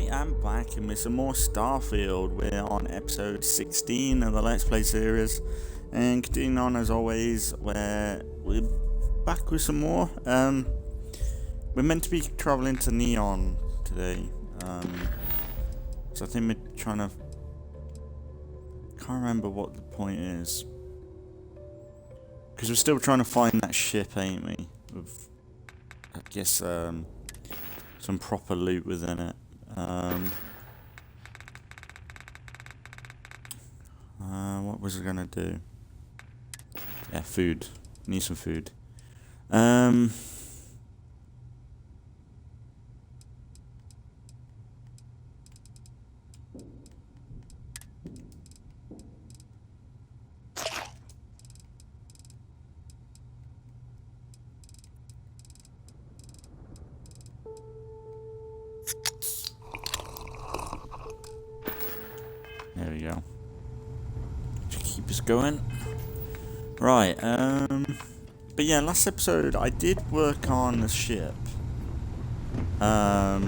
am back and with some more Starfield. We're on episode 16 of the Let's Play series, and continuing on as always, we're back with some more. We're meant to be travelling to Neon today, so I think we're trying to... can't remember what the point is, because we're still trying to find that ship, ain't we? With, I guess, some proper loot within it. What was I gonna do? Yeah, food. Need some food. There we go. Just keep us going. Right, but yeah, last episode I did work on the ship. I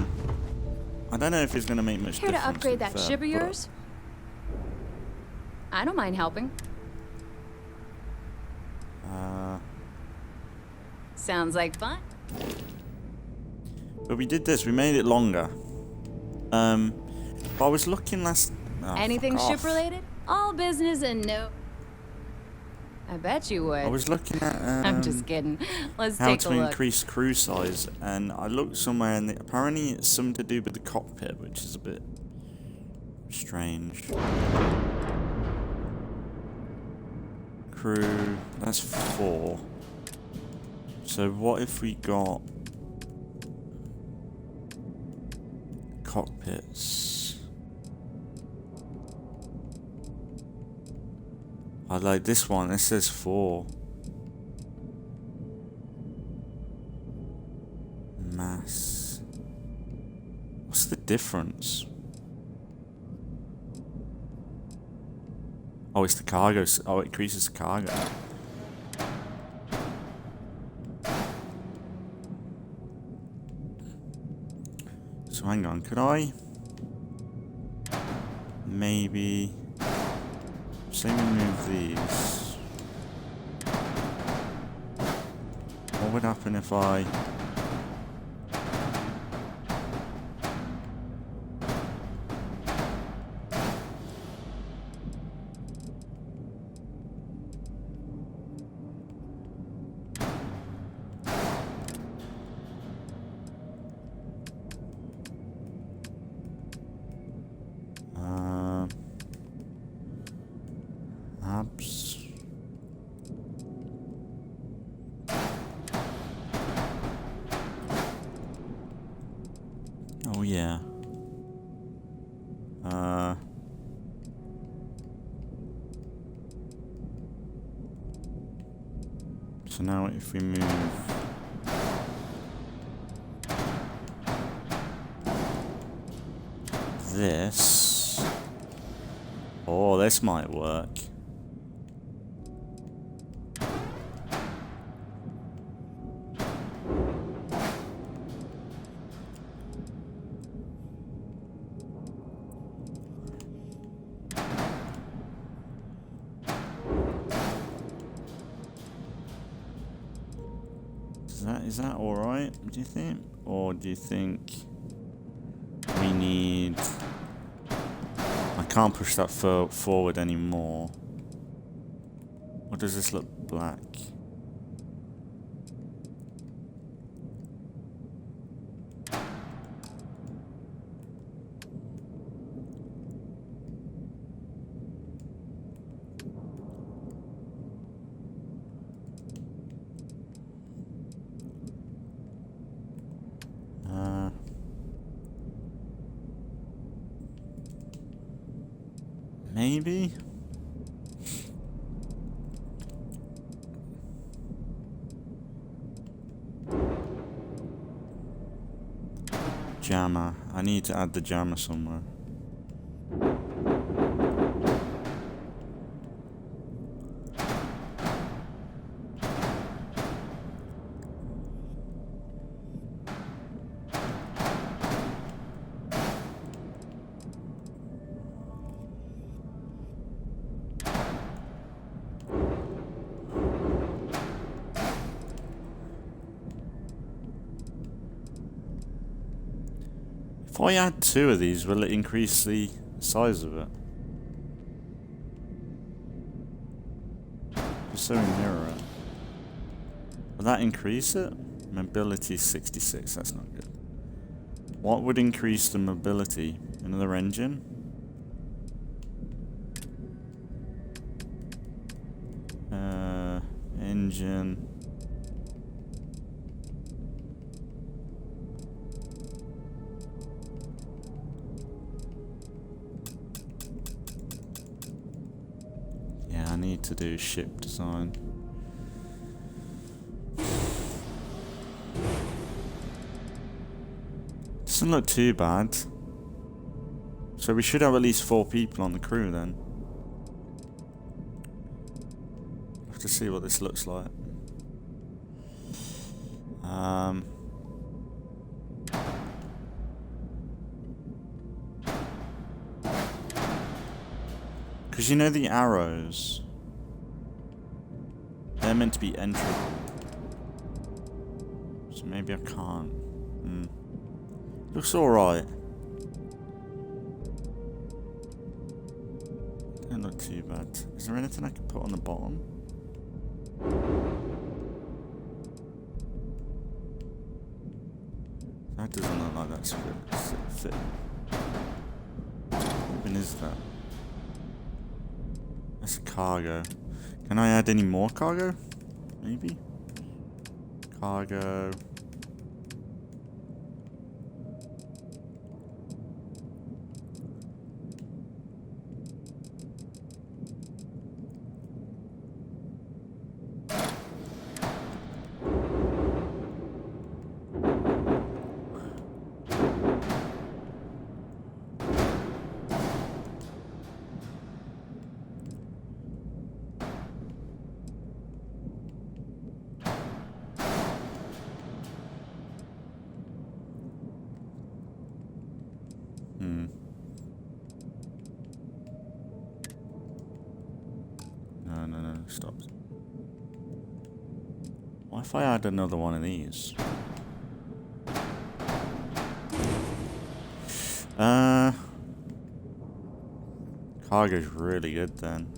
don't know if it's gonna make much Care difference. to upgrade that ship of yours? I don't mind helping. Sounds like fun. But we did this, we made it longer. But I was looking last... oh, Anything ship related? All business and no... I bet you would. I was looking at... I'm just kidding. Let's how take a to look. increase crew size, and I looked somewhere and apparently it's something to do with the cockpit, which is a bit strange. Crew, that's 4. So what if we got cockpits? I like this one, this says 4. Mass. What's the difference? Oh, it's the cargo. Oh, it increases the cargo. So hang on, could I maybe say remove these? What would happen if I... Abs. Oh yeah. So now if we move this, oh, this might work. Is that alright, do you think? Or do you think we need... I can't push that forward anymore. Or does this look black? Maybe? Jammer. I need to add the jammer somewhere. If I add 2 of these, will it increase the size of it? Just so we mirror it. Will that increase it? Mobility 66, that's not good. What would increase the mobility? Another engine? Engine. Yeah, I need to do ship design. Doesn't look too bad. So we should have at least 4 people on the crew then. Have to see what this looks like. Because you know the arrows, they're meant to be enterable. So maybe I can't. Looks alright. Don't look too bad. Is there anything I can put on the bottom? That doesn't look like that's fit. What even is that? That's cargo. Can I add any more cargo? Maybe? Cargo. No, stop. What if I add another one of these? Cargo's really good then.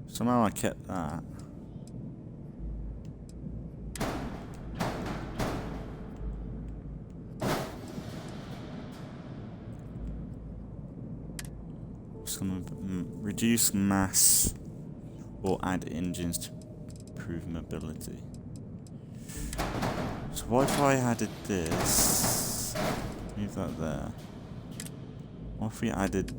Somehow I kept that. Reduce mass or add engines to improve mobility. So what if I added this? Leave that there. What if we added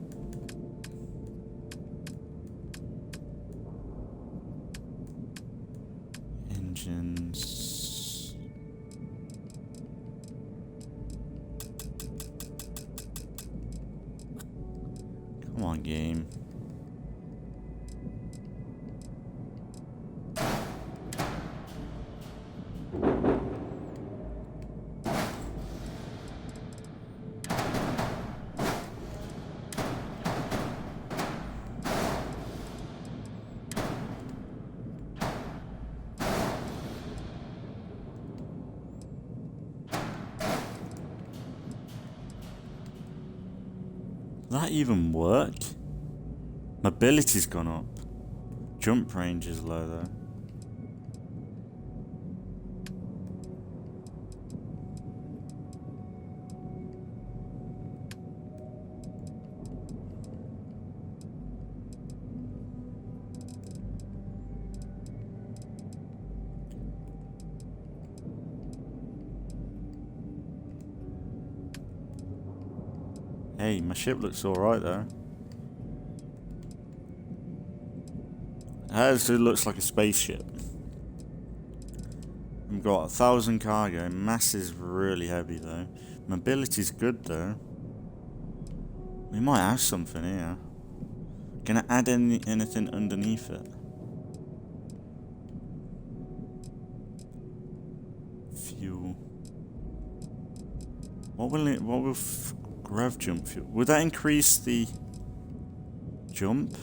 engines? Come on, game. Does that even work? Mobility's gone up. Jump range is low though. Hey, my ship looks alright though. It actually looks like a spaceship. We've got 1,000 cargo. Mass is really heavy though. Mobility's good though. We might have something here. Can I add anything underneath it? Fuel. What will grav jump fuel? Would that increase the jump?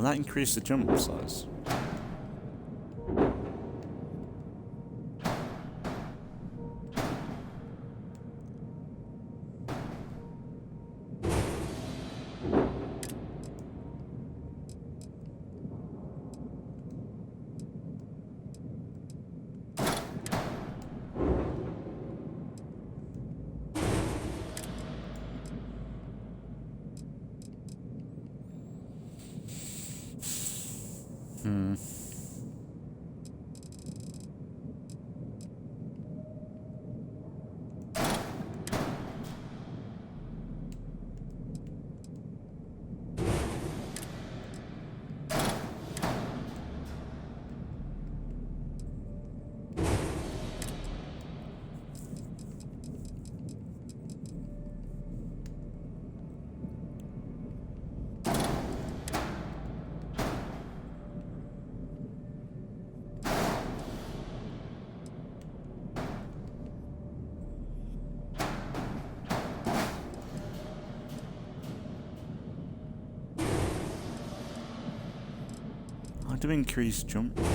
that increased the jump size. I do increase jump range.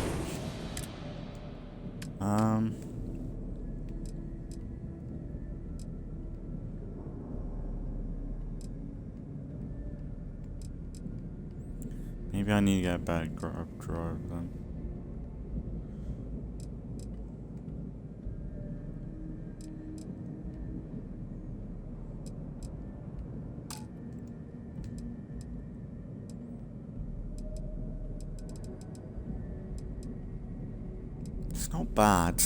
Maybe I need to get a better drive then. It's not bad.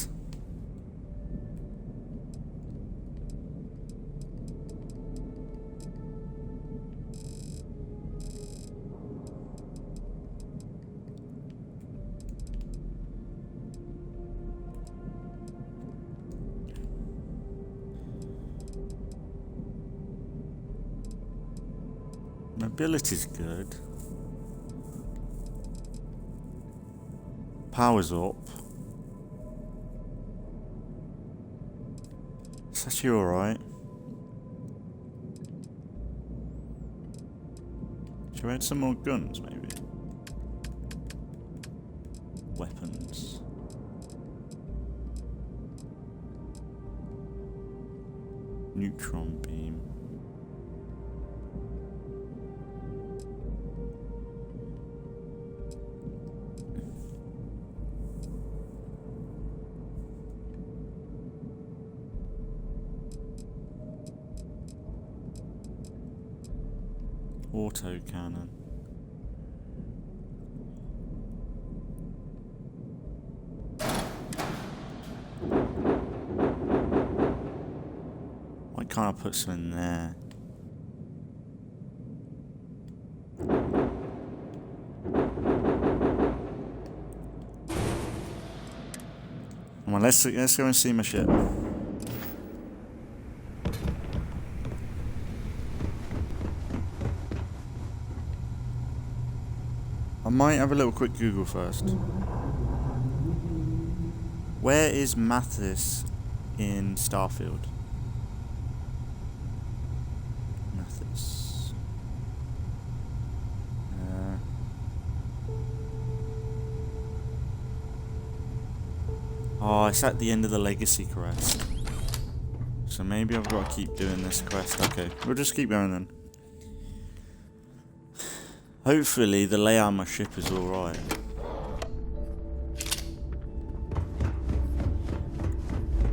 Mobility's good. Power's up. It's actually alright. Should we add some more guns, maybe? Weapons. Neutron beam. Auto cannon. Why can't I put some in there? Come on, let's go and see my ship. I might have a little quick Google first. Where is Mathis in Starfield? Mathis. Oh, it's at the end of the legacy quest. So maybe I've got to keep doing this quest. Okay, we'll just keep going then. Hopefully the layout of my ship is alright.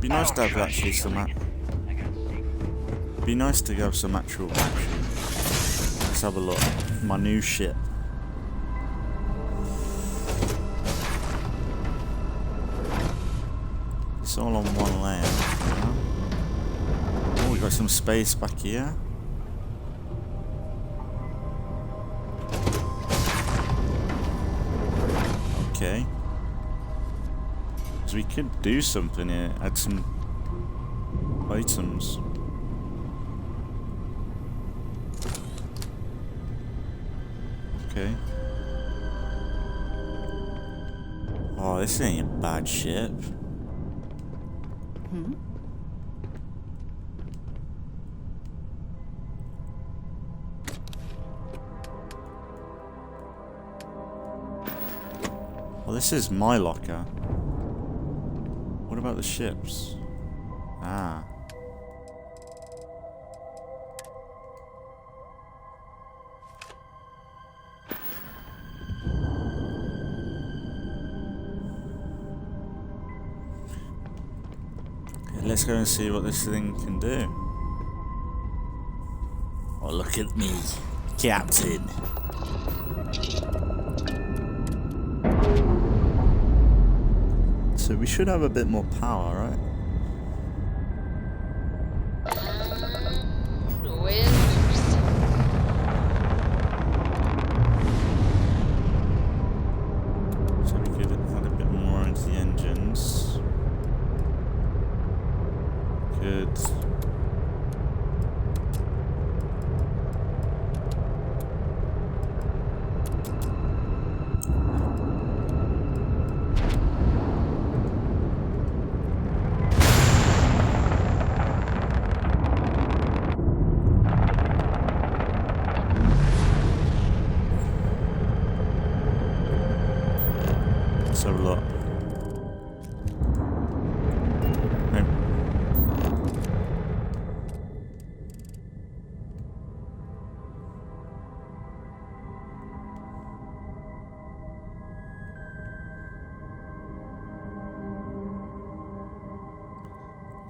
Be nice to have actually some be nice to have some actual action. Let's have a look. My new ship. It's all on one layer. Oh, we got some space back here. Okay. So we could do something here. Add some items. Okay. Oh, this ain't a bad ship. this is my locker. What about the ships? Ah. Okay, let's go and see what this thing can do. Oh, look at me, Captain. So we should have a bit more power, right? So we could add a bit more into the engines. Good. So a lot.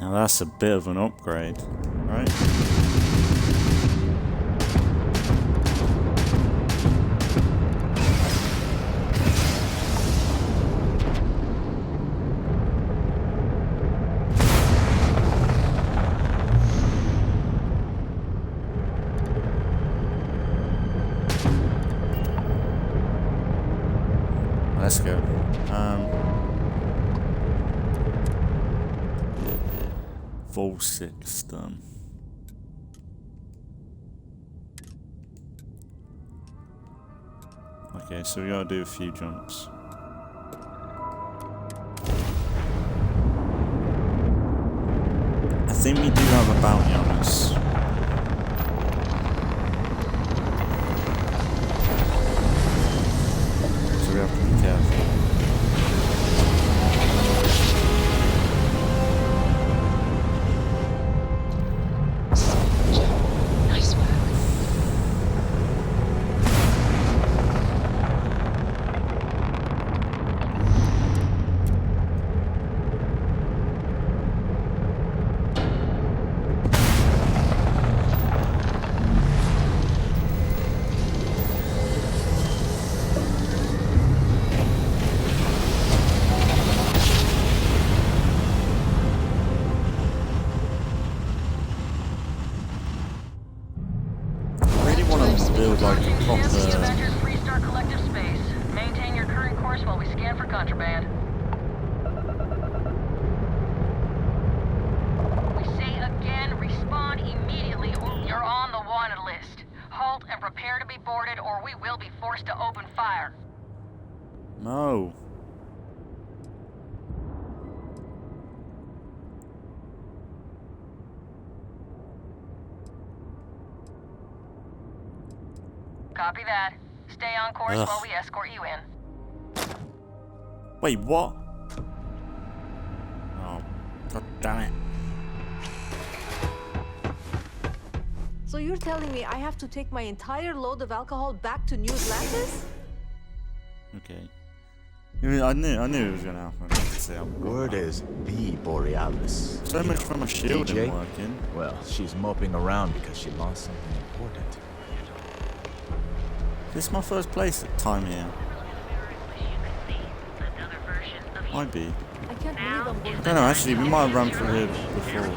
Now that's a bit of an upgrade, right? Let's go. Full 6 done. Okay, so we gotta do a few jumps. I think we do have a bounty on us. So we have to be careful. Build like a proper. Restart collective space. Maintain your current course while we scan for contraband. We say again, respond immediately or you're on the wanted list. Halt and prepare to be boarded or we will be forced to open fire. No. Copy that. Stay on course while we escort you in. Wait, what? Oh, god damn it. So you're telling me I have to take my entire load of alcohol back to New Atlantis? Okay. I knew it was gonna happen. Word is the Borealis. So much for my shield DJ? isn't working. Well, she's moping around because she lost something important. This is my first place time here. Might be. I can't believe I'm going I don't know, actually, we might have run through here before.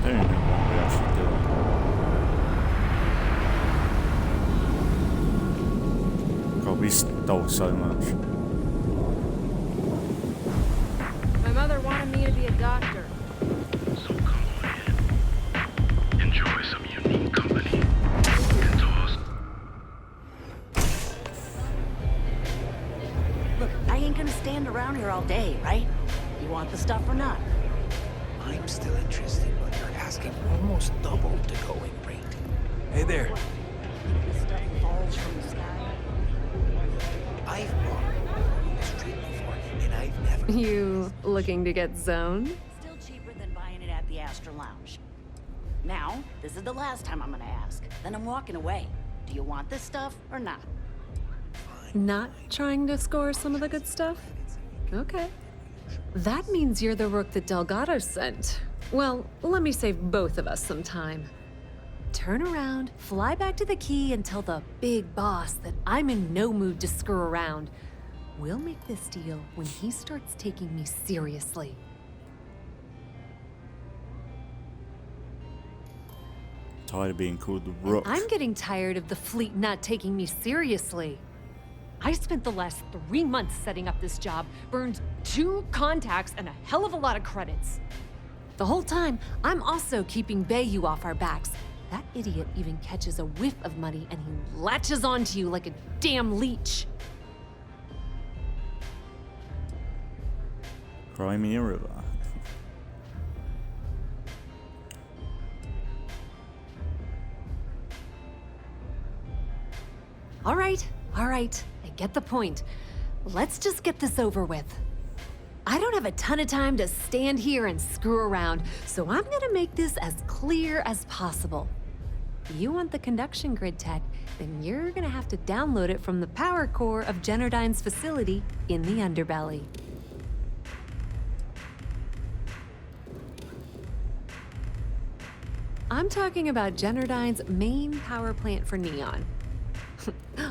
I don't know what we actually did. God, we stole so much. My mother father wanted me to be a doctor. So come on in. Enjoy some unique company. And toss. Look, I ain't gonna stand around here all day, right? You want the stuff or not? I'm still interested, but you're asking almost double the going rate. Hey there. This stuff falls from the sky. I've bought on the street before, and I've never... You looking to get zoned? Still cheaper than buying it at the Astra Lounge. Now, this is the last time I'm gonna ask. Then I'm walking away. Do you want this stuff or not? Not trying to score some of the good stuff? Okay. That means you're the rook that Delgado sent. Well, let me save both of us some time. Turn around, fly back to the key, and tell the big boss that I'm in no mood to screw around. We'll make this deal when he starts taking me seriously. Tired of being called the Rook. I'm getting tired of the fleet not taking me seriously. I spent the last 3 months setting up this job, burned 2 contacts and a hell of a lot of credits. The whole time, I'm also keeping Bayou off our backs. That idiot even catches a whiff of money and he latches onto you like a damn leech. Crimea River. All right. I get the point. Let's just get this over with. I don't have a ton of time to stand here and screw around, so I'm gonna make this as clear as possible. You want the conduction grid tech, then you're gonna have to download it from the power core of Generdyne's facility in the underbelly. I'm talking about Generdyne's main power plant for Neon.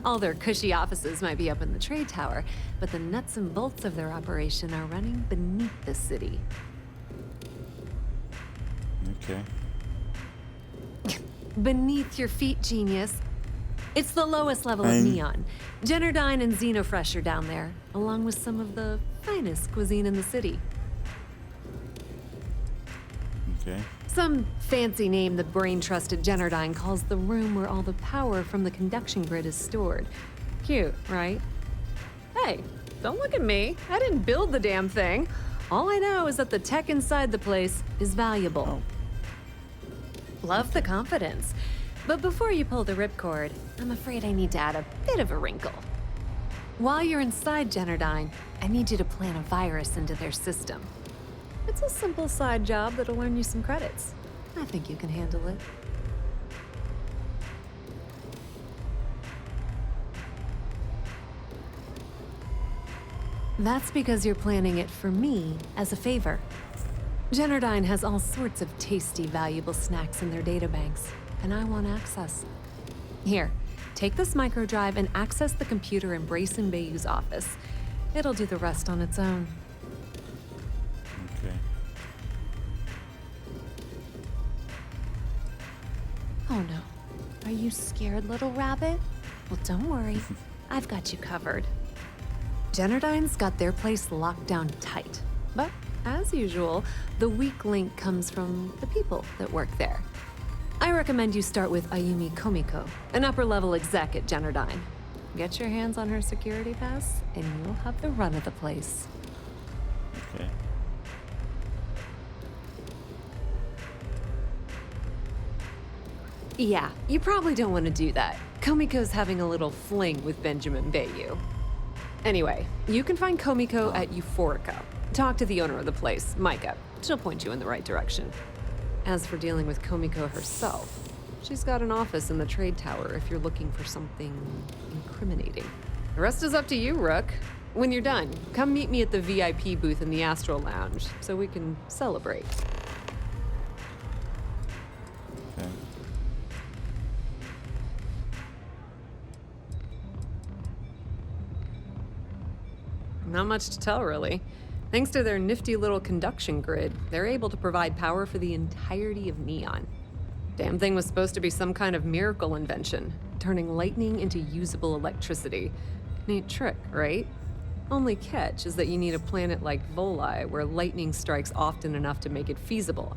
All their cushy offices might be up in the trade tower, but the nuts and bolts of their operation are running beneath the city. Okay. Beneath your feet, genius. It's the lowest level of Neon. Generdyne and Xenofresh are down there, along with some of the finest cuisine in the city. Okay. Some fancy name the brain-trusted Generdyne calls the room where all the power from the conduction grid is stored. Cute, right? Hey, don't look at me. I didn't build the damn thing. All I know is that the tech inside the place is valuable. Love the confidence. But before you pull the ripcord, I'm afraid I need to add a bit of a wrinkle. While you're inside Generdyne, I need you to plant a virus into their system. It's a simple side job that'll earn you some credits. I think you can handle it. That's because you're planning it for me as a favor. Generdyne has all sorts of tasty, valuable snacks in their databanks, and I want access. Here, take this microdrive and access the computer in Brayson Bayou's office. It'll do the rest on its own. Okay. Oh no. Are you scared, little rabbit? Well, don't worry. I've got you covered. Generdyne's got their place locked down tight. But, as usual, the weak link comes from the people that work there. I recommend you start with Ayumi Komiko, an upper-level exec at Generdyne. Get your hands on her security pass, and you'll have the run of the place. Okay. Yeah, you probably don't want to do that. Komiko's having a little fling with Benjamin Bayou. Anyway, you can find Komiko at Euphorica. Talk to the owner of the place, Micah. She'll point you in the right direction. As for dealing with Komiko herself, she's got an office in the trade tower if you're looking for something incriminating. The rest is up to you, Rook. When you're done, come meet me at the VIP booth in the Astral Lounge so we can celebrate. Okay. Not much to tell, really. Thanks to their nifty little conduction grid, they're able to provide power for the entirety of Neon. Damn thing was supposed to be some kind of miracle invention, turning lightning into usable electricity. Neat trick, right? Only catch is that you need a planet like Voli where lightning strikes often enough to make it feasible.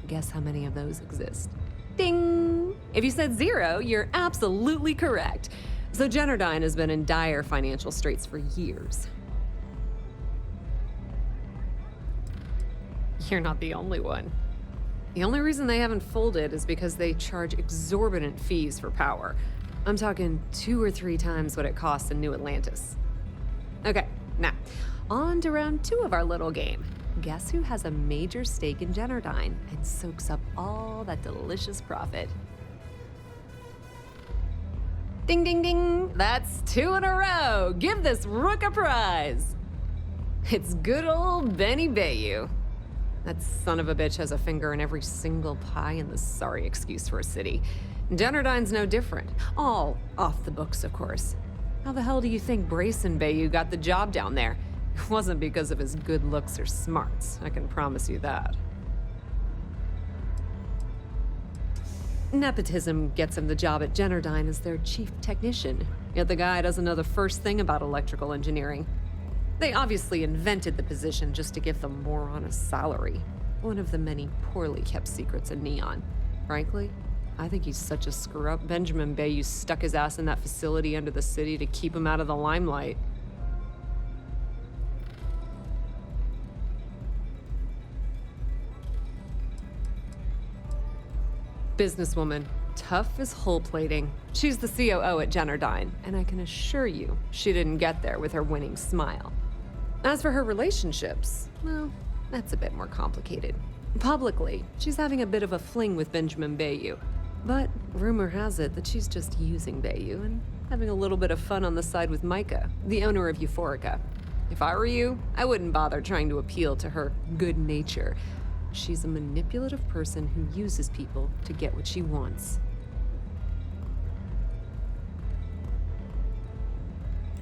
Guess how many of those exist? Ding! If you said 0, you're absolutely correct. So Generdyne has been in dire financial straits for years. You're not the only one. The only reason they haven't folded is because they charge exorbitant fees for power. I'm talking 2 or 3 times what it costs in New Atlantis. Okay, now, on to round 2 of our little game. Guess who has a major stake in Generdyne and soaks up all that delicious profit? Ding, ding, ding! That's 2 in a row! Give this rook a prize! It's good old Benny Bayou. That son of a bitch has a finger in every single pie in the sorry excuse for a city. Generdyne's no different. All off the books, of course. How the hell do you think Brayson Bayou got the job down there? It wasn't because of his good looks or smarts, I can promise you that. Nepotism gets him the job at Generdyne as their chief technician, yet the guy doesn't know the first thing about electrical engineering. They obviously invented the position just to give the moron a salary. One of the many poorly kept secrets in Neon. Frankly, I think he's such a screw-up. Benjamin Bayou stuck his ass in that facility under the city to keep him out of the limelight. Businesswoman, tough as hull plating. She's the COO at Generdyne, and I can assure you she didn't get there with her winning smile. As for her relationships, well, that's a bit more complicated. Publicly, she's having a bit of a fling with Benjamin Bayou. But rumor has it that she's just using Bayou and having a little bit of fun on the side with Micah, the owner of Euphorica. If I were you, I wouldn't bother trying to appeal to her good nature. She's a manipulative person who uses people to get what she wants.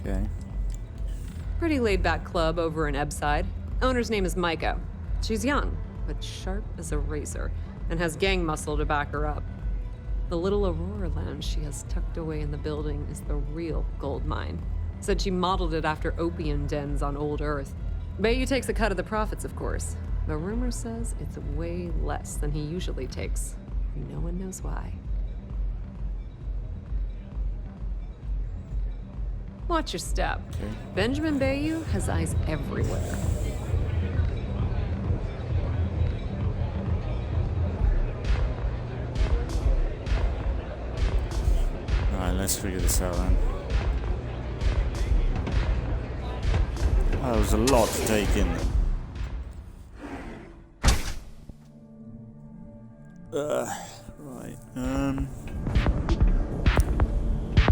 Okay. Pretty laid-back club over in Ebside. Owner's name is Micah. She's young, but sharp as a razor, and has gang muscle to back her up. The little Aurora lounge she has tucked away in the building is the real gold mine. Said she modeled it after opium dens on old Earth. Bayou takes a cut of the profits, of course. The rumor says it's way less than he usually takes. No one knows why. Watch your step. Okay. Benjamin Bayou has eyes everywhere. Alright, let's figure this out then. Oh, there was a lot to take in there. Right,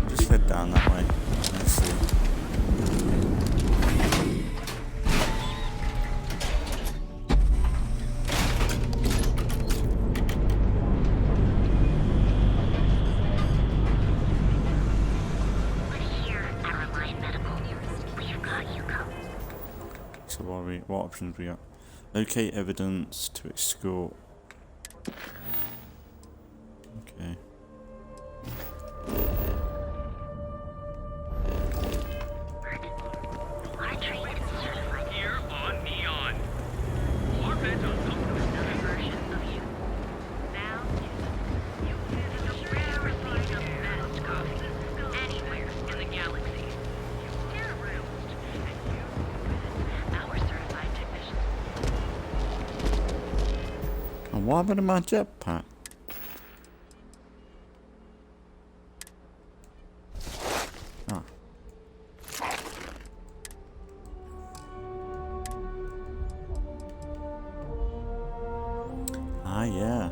just head down that way. Let's see. So what options we got? Locate evidence to escort. Okay. Here on Neon. Our beds on some of the version of you. Now, you visit the rarest kind of best coffee anywhere in the galaxy. You hear around, and you our certified technicians. And what happened to my jetpack? Yeah.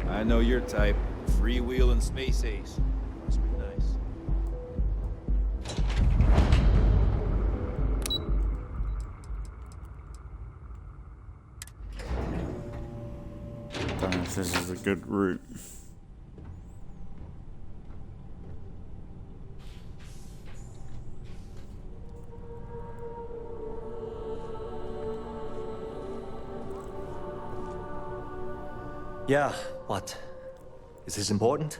I know your type. Freewheeling space ace. Must be nice. Don't know if this is a good route. Yeah, what? Is this important?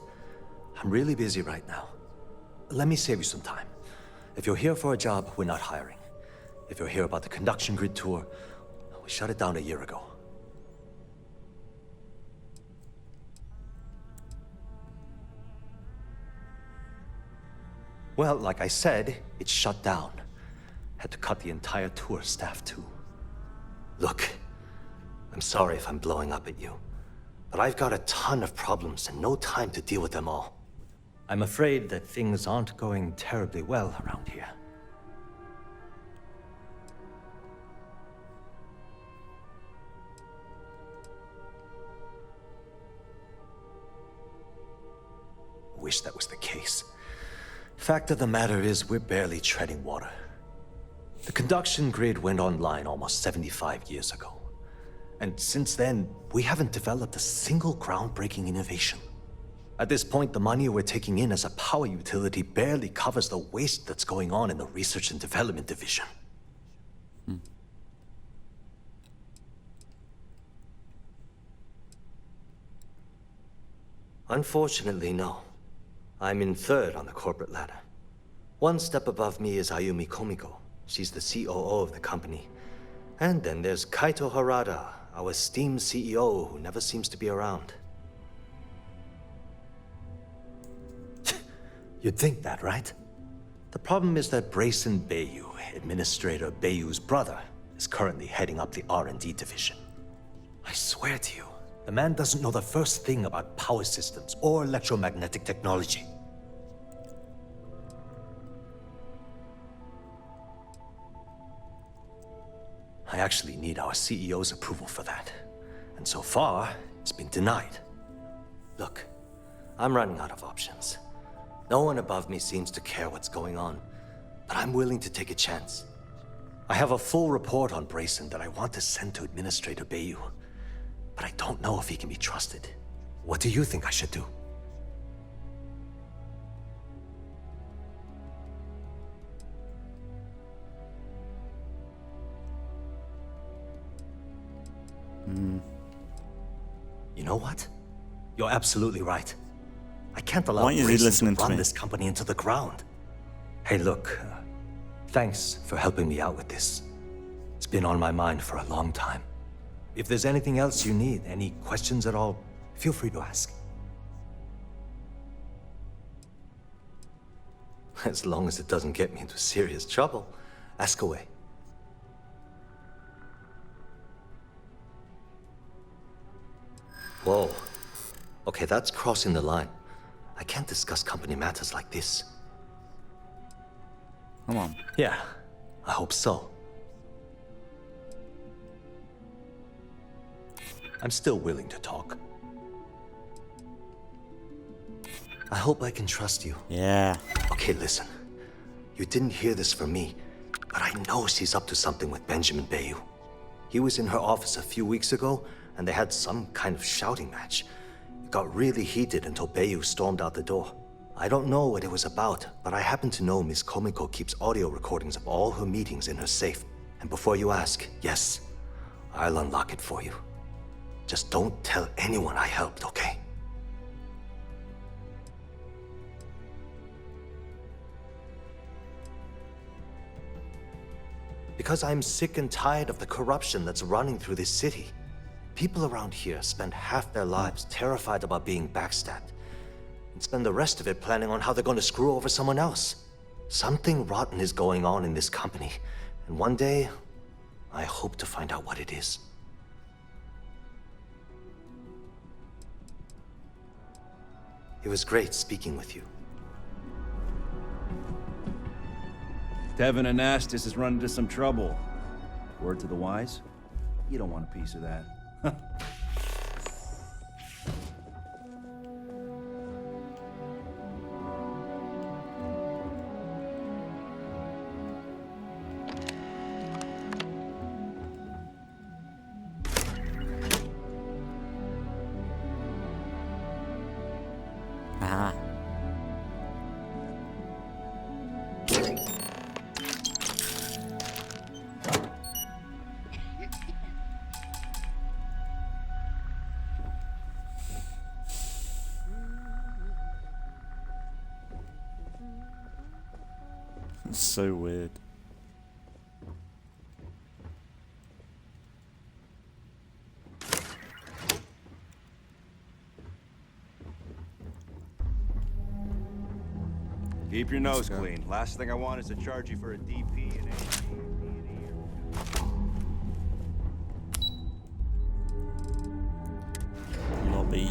I'm really busy right now. Let me save you some time. If you're here for a job, we're not hiring. If you're here about the conduction grid tour, we shut it down a year ago. Well, like I said, it's shut down. Had to cut the entire tour staff too. Look, I'm sorry if I'm blowing up at you, but I've got a ton of problems and no time to deal with them all. I'm afraid that things aren't going terribly well around here. Wish that was the case. Fact of the matter is, we're barely treading water. The conduction grid went online almost 75 years ago. And since then, we haven't developed a single groundbreaking innovation. At this point, the money we're taking in as a power utility barely covers the waste that's going on in the research and development division. Unfortunately, no. I'm in third on the corporate ladder. One step above me is Ayumi Komiko. She's the COO of the company. And then there's Kaito Harada, our esteemed CEO who never seems to be around. You'd think that, right? The problem is that Brayson Bayu, Administrator Bayu's brother, is currently heading up the R&D division. I swear to you, the man doesn't know the first thing about power systems or electromagnetic technology. I actually need our CEO's approval for that. And so far, it's been denied. Look, I'm running out of options. No one above me seems to care what's going on, but I'm willing to take a chance. I have a full report on Brayson that I want to send to Administrator Bayu, but I don't know if he can be trusted. What do you think I should do? You know what? You're absolutely right. I can't allow Brayson to run this company into the ground. Hey, look, thanks for helping me out with this. It's been on my mind for a long time. If there's anything else you need, any questions at all, feel free to ask. As long as it doesn't get me into serious trouble, ask away. Whoa. Okay, that's crossing the line. I can't discuss company matters like this. Come on. Yeah, I hope so. I'm still willing to talk. I hope I can trust you. Yeah. Okay, listen. You didn't hear this from me, but I know she's up to something with Benjamin Bayu. He was in her office a few weeks ago, and they had some kind of shouting match. It got really heated until Bayu stormed out the door. I don't know what it was about, but I happen to know Miss Komiko keeps audio recordings of all her meetings in her safe. And before you ask, yes, I'll unlock it for you. Just don't tell anyone I helped, okay? Because I'm sick and tired of the corruption that's running through this city. People around here spend half their lives terrified about being backstabbed, and spend the rest of it planning on how they're going to screw over someone else. Something rotten is going on in this company, and one day, I hope to find out what it is. It was great speaking with you. Devin Anastas has run into some trouble. Word to the wise? You don't want a piece of that. Ah. It's so weird. Keep your nose clean. Last thing I want is to charge you for a DP and Lobby.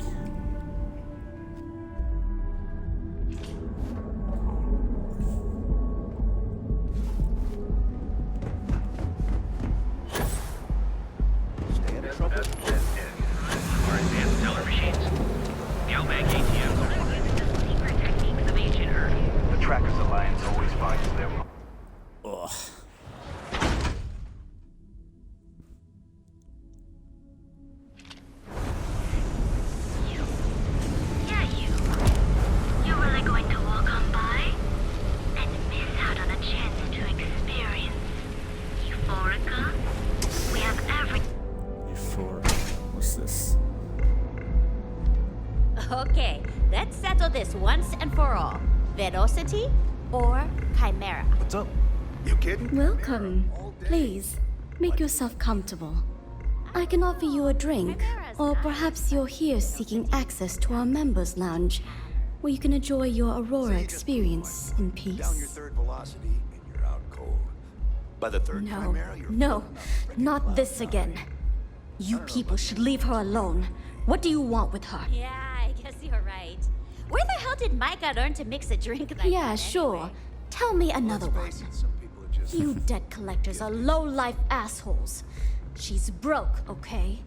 Our advanced teller machines. Galbank ATMs. Secret techniques of ancient Earth. The Trackers Alliance always finds them. Ugh. Yeah, you really going to walk on by and miss out on a chance to experience Euphorica? We have every... Euphoric. What's this? Okay, let's settle this once and for all. Velocity or Chimera? What's up? You kidding? Welcome. Please, make yourself comfortable. I can offer you a drink, or perhaps you're here seeking access to our members' lounge, where you can enjoy your Aurora experience in Down your peace. third velocity and you're out cold. By the third No, Chimera, you're no, not this again. You people should leave her alone. What do you want with her? Yeah, I guess you're right. Where the hell did Micah learn to mix a drink like Yeah, that sure. anyway? Tell me another one. Some people are just... You debt collectors are low-life assholes. She's broke, okay?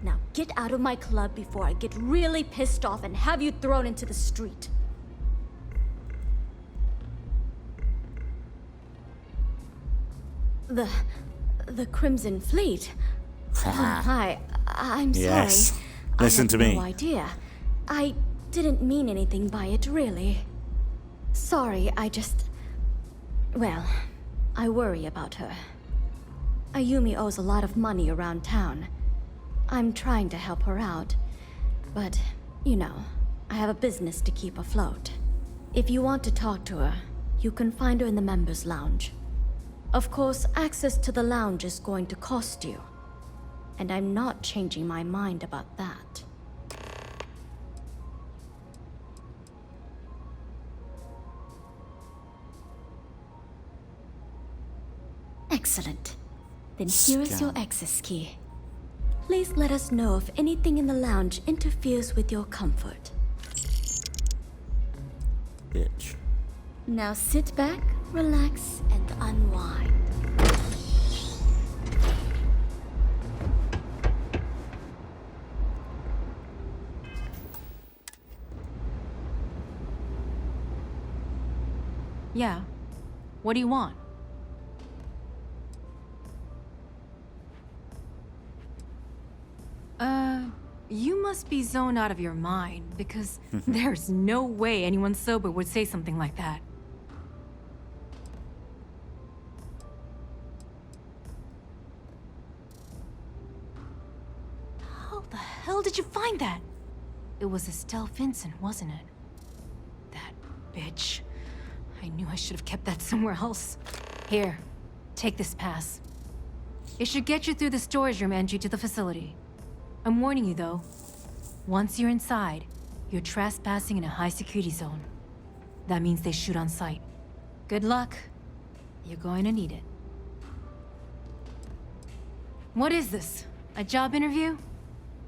Now get out of my club before I get really pissed off and have you thrown into the street. The Crimson Fleet? Oh, hi, I'm sorry. Yes. Listen to I had me. no idea. I didn't mean anything by it, really. Sorry, well, I worry about her. Ayumi owes a lot of money around town. I'm trying to help her out, but, you know, I have a business to keep afloat. If you want to talk to her, you can find her in the members' lounge. Of course, access to the lounge is going to cost you, and I'm not changing my mind about that. Excellent. Then here is your access key. Please let us know if anything in the lounge interferes with your comfort. Bitch. Now sit back, relax, and unwind. Yeah. What do you want? You must be zoned out of your mind, because there's no way anyone sober would say something like that. How the hell did you find that? It was Estelle Vincent, wasn't it? That bitch. I knew I should have kept that somewhere else. Here, take this pass. It should get you through the storage room entry to the facility. I'm warning you, though. Once you're inside, you're trespassing in a high-security zone. That means they shoot on sight. Good luck. You're going to need it. What is this? A job interview?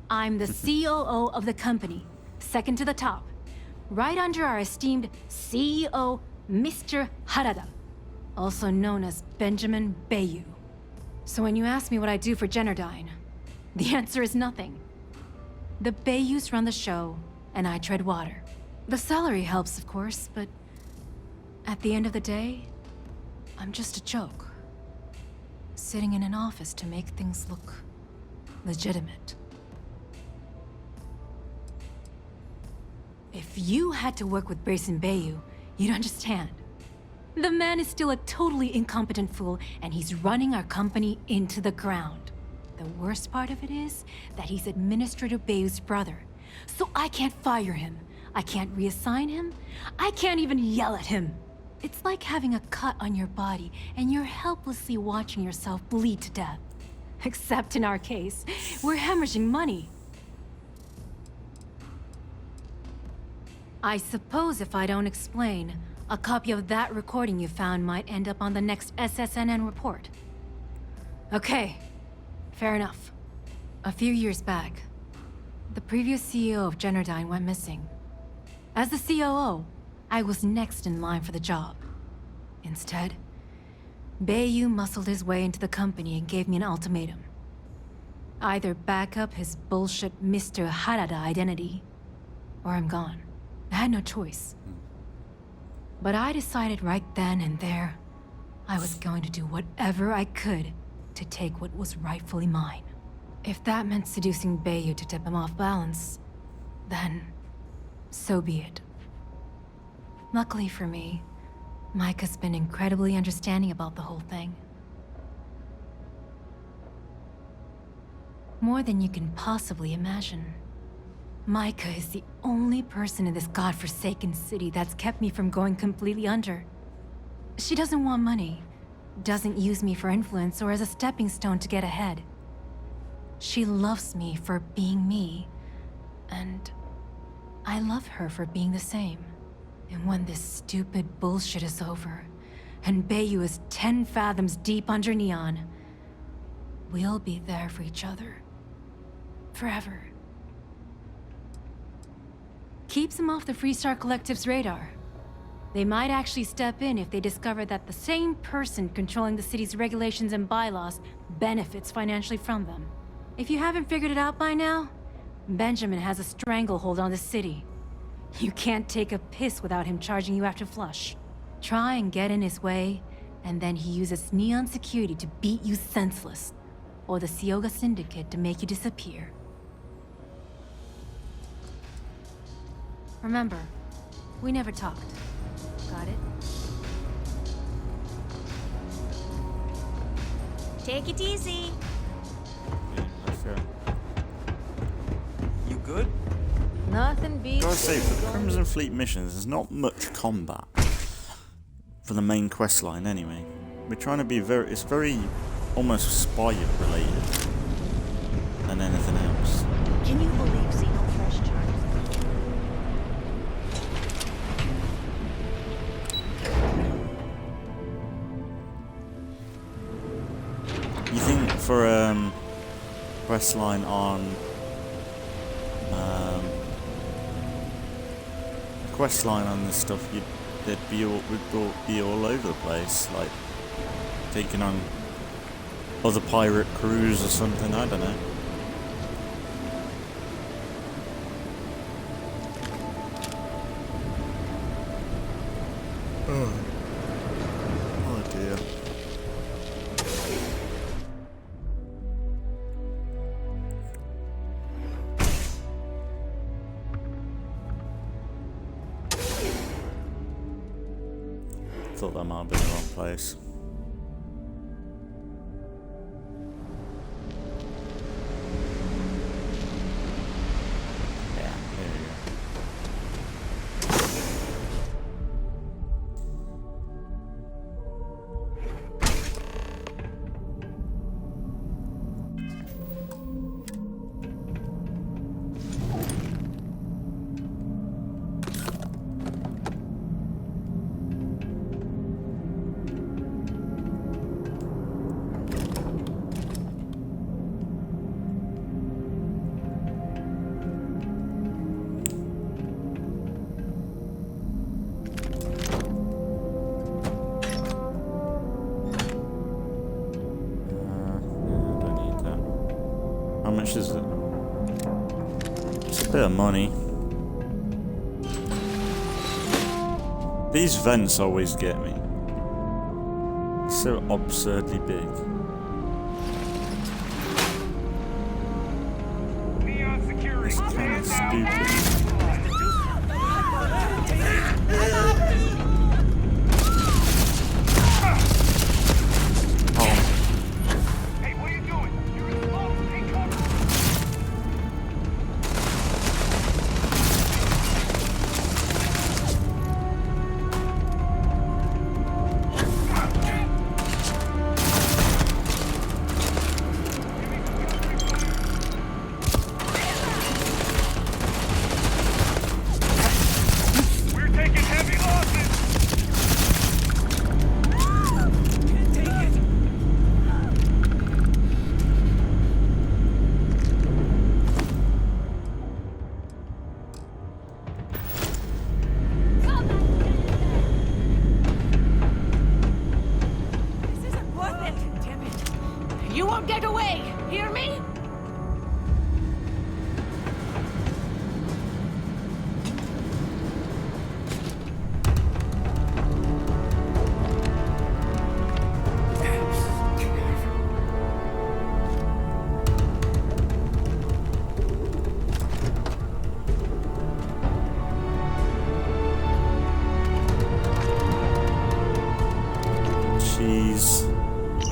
I'm the COO of the company, second to the top. Right under our esteemed CEO, Mr. Harada, also known as Benjamin Bayou. So when you ask me what I do for Generdyne, the answer is nothing. The Bayous run the show, and I tread water. The salary helps, of course, but at the end of the day, I'm just a joke. Sitting in an office to make things look legitimate. If you had to work with Grayson Bayou, you'd understand. The man is still a totally incompetent fool, and he's running our company into the ground. The worst part of it is that he's Administrator Bayou's brother. So I can't fire him. I can't reassign him. I can't even yell at him. It's like having a cut on your body, and you're helplessly watching yourself bleed to death. Except in our case, we're hemorrhaging money. I suppose if I don't explain, a copy of that recording you found might end up on the next SSNN report. Okay, fair enough. A few years back, the previous CEO of Generdyne went missing. As the COO, I was next in line for the job. Instead, Bayou muscled his way into the company and gave me an ultimatum. Either back up his bullshit Mr. Harada identity, or I'm gone. I had no choice. But I decided right then and there, I was going to do whatever I could to take what was rightfully mine. If that meant seducing Bayou to tip him off balance, then so be it. Luckily for me, Mike has been incredibly understanding about the whole thing. More than you can possibly imagine. Micah is the only person in this godforsaken city that's kept me from going completely under. She doesn't want money, doesn't use me for influence or as a stepping stone to get ahead. She loves me for being me, and I love her for being the same. And when this stupid bullshit is over, and Bayou is 10 fathoms deep under Neon, we'll be there for each other. Forever. Keeps him off the Freestar Collective's radar. They might actually step in if they discover that the same person controlling the city's regulations and bylaws benefits financially from them. If you haven't figured it out by now, Benjamin has a stranglehold on the city. You can't take a piss without him charging you after flush. Try and get in his way, and then he uses Neon security to beat you senseless, or the Sioga Syndicate to make you disappear. Remember, we never talked. Got it? Take it easy. Let's go. You good? Nothing beats. Gotta say, for the Crimson Fleet missions, there's not much combat. For the main quest line, anyway. We're trying to be it's very almost spy related than anything else. Can you believe Xeno fresh charges? You think for quest line on quest line on this stuff, we'd be all over the place, like taking on other pirate crews or something. I don't know. Oh dear. Thought that might have been the wrong place. Yeah, there you go. How much is it? It's a bit of money. These vents always get me. So absurdly big. It's kind of stupid.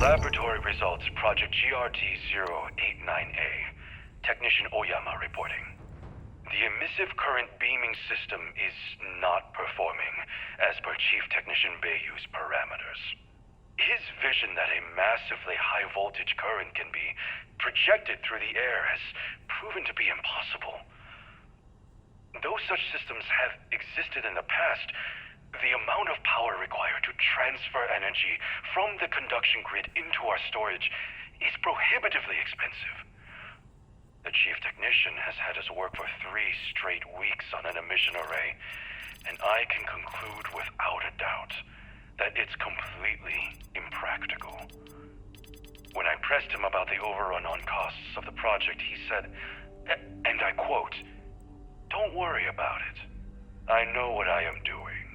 Laboratory results, Project GRT-089A. Technician Oyama reporting. The emissive current beaming system is not performing as per Chief Technician Bayou's parameters. His vision that a massively high voltage current can be projected through the air has proven to be impossible. Though such systems have existed in the past, the amount of power required to transfer energy from the conduction grid into our storage is prohibitively expensive. The Chief Technician has had us work for 3 straight weeks on an emission array, and I can conclude without a doubt that it's completely impractical. When I pressed him about the overrun on costs of the project, he said, and I quote, "Don't worry about it. I know what I am doing."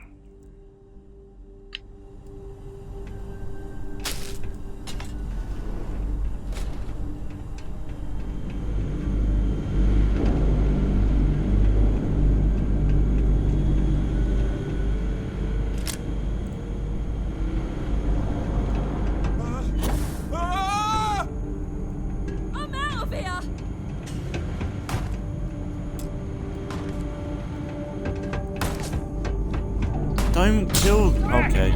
Don't kill. Okay.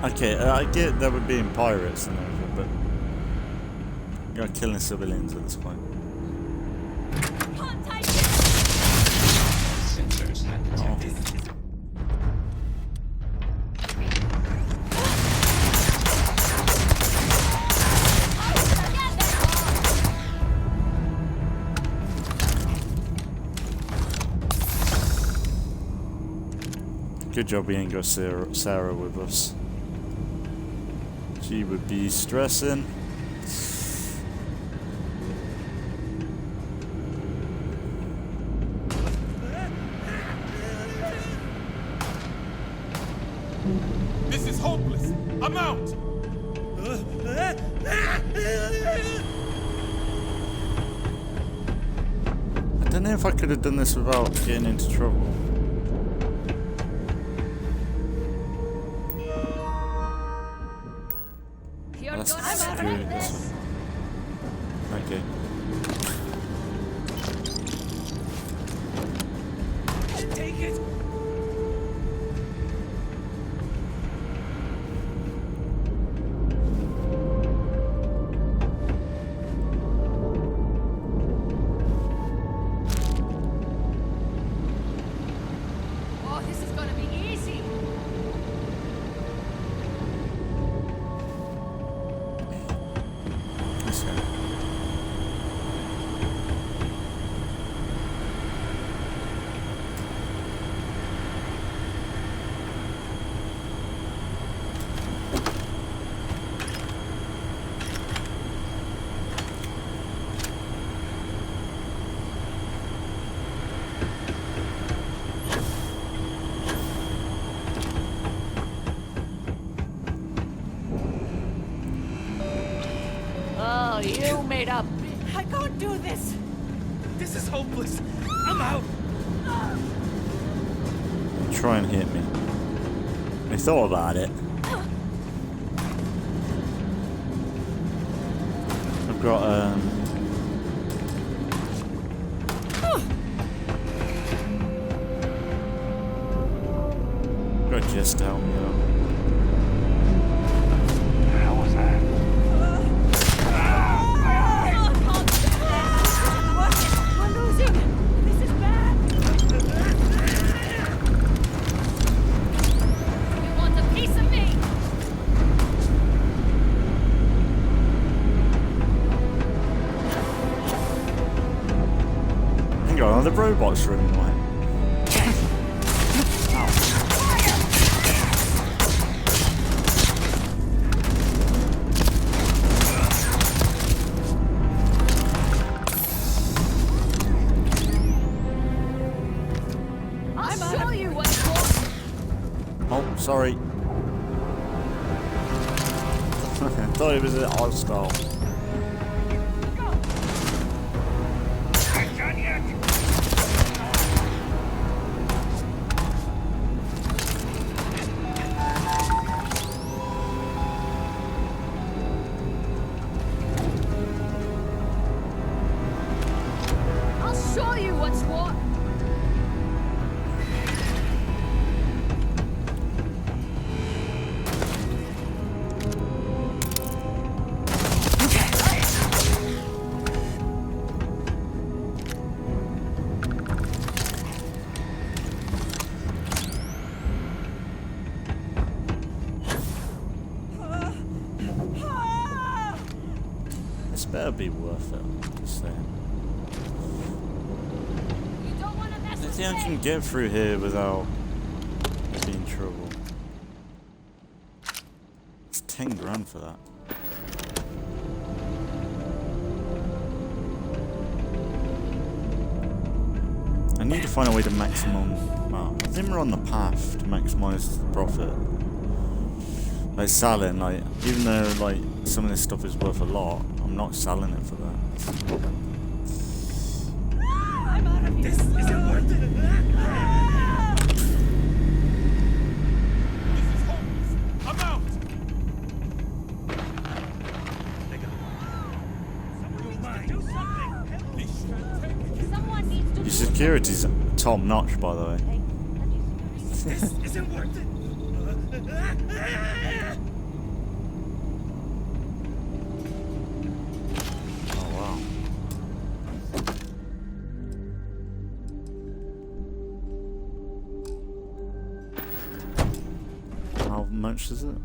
Okay, I get that we're being pirates and everything, but you're killing civilians at this point. Sensors have detected. Good job we ain't got Sarah with us. She would be stressing. This is hopeless. I'm out. I don't know if I could have done this without getting into trouble. That's the security. Okay. Take it. Oh, this is gonna be easy. Oh, you made up. I can't do this. This is hopeless. I'm out. Try and hit me. I thought about it. I've got got just to help me out. How was that? We're losing. This is bad. You want a piece of me? Hang on, are the robots running away? Oh, sorry. I thought it was a hostile. better be worth it. Just saying. I think I can get through here without being in trouble. It's 10 grand for that. I need to find a way to maximum. Well, I think we're on the path to maximize the profit. Like selling, like even though like some of this stuff is worth a lot, I'm not selling it for that. I'm out of here. This isn't worth it. This is hopeless. I'm out. Someone needs to Your security's top notch, by the way. This isn't worth it. Oh wow. How much is it?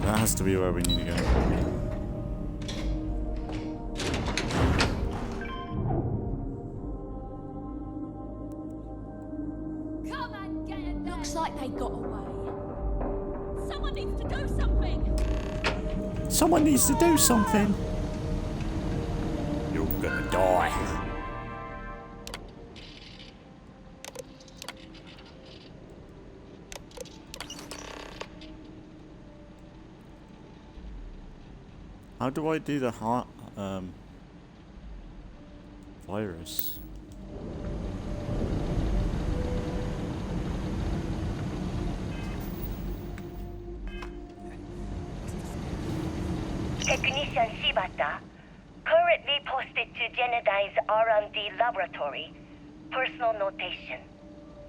That has to be where we need to go. Come and get it. Looks like they got away. Someone needs to do something. Someone needs to do something. You're gonna die. How do I do the heart virus? Technician Shibata, currently posted to Genodyne's R&D laboratory. Personal notation.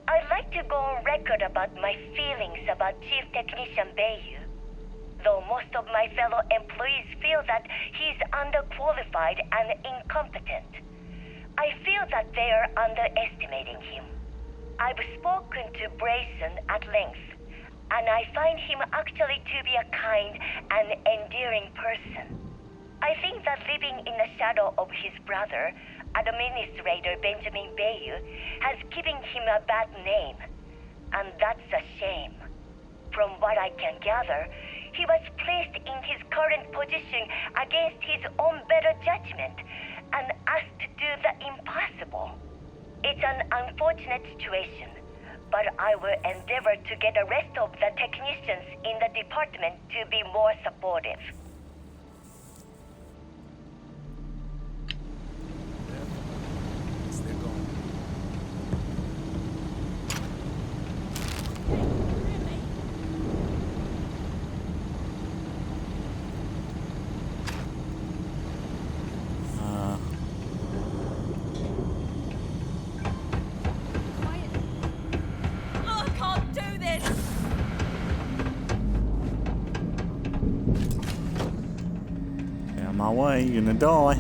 I'd like to go on record about my feelings about Chief Technician Bayu. Though most of my fellow employees feel that he's underqualified and incompetent, I feel that they are underestimating him. I've spoken to Brayson at length, and I find him actually to be a kind and endearing person. I think that living in the shadow of his brother, Administrator Benjamin Bayu, has given him a bad name, and that's a shame. From what I can gather, he was placed in his current position against his own better judgment and asked to do the impossible. It's an unfortunate situation, but I will endeavor to get the rest of the technicians in the department to be more supportive. My way, you're gonna die.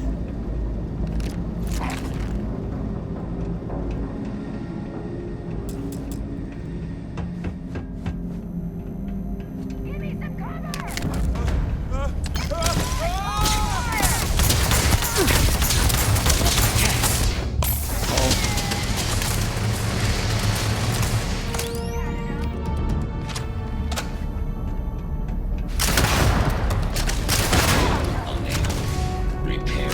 Repair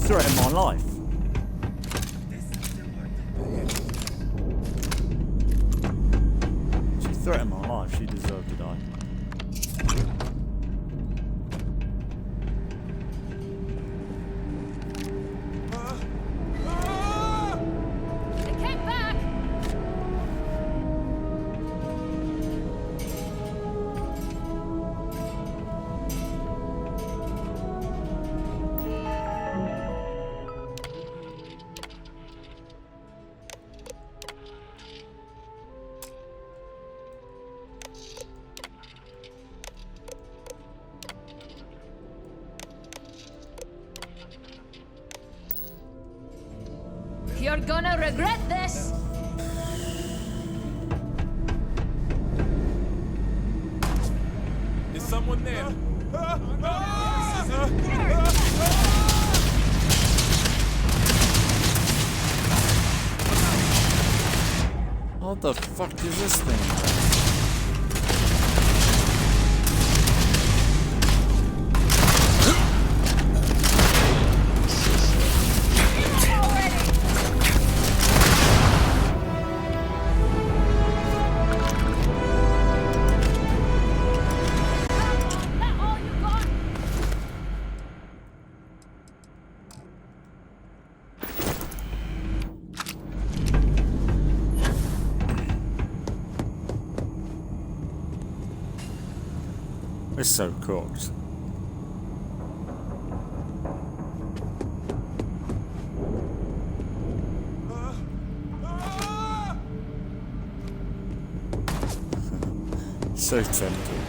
threatened my life. She threatened my life. She deserved to die. They came back! You're gonna regret this! Is someone there? What the fuck is this thing? It's so cooked. So tempting.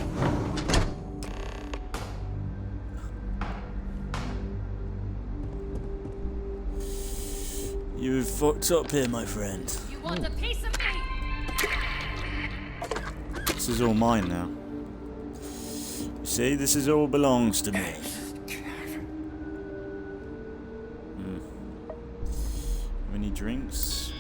You've fucked up here, my friend. You want a piece of me? This is all mine now. See, this is all belongs to me. Any drinks?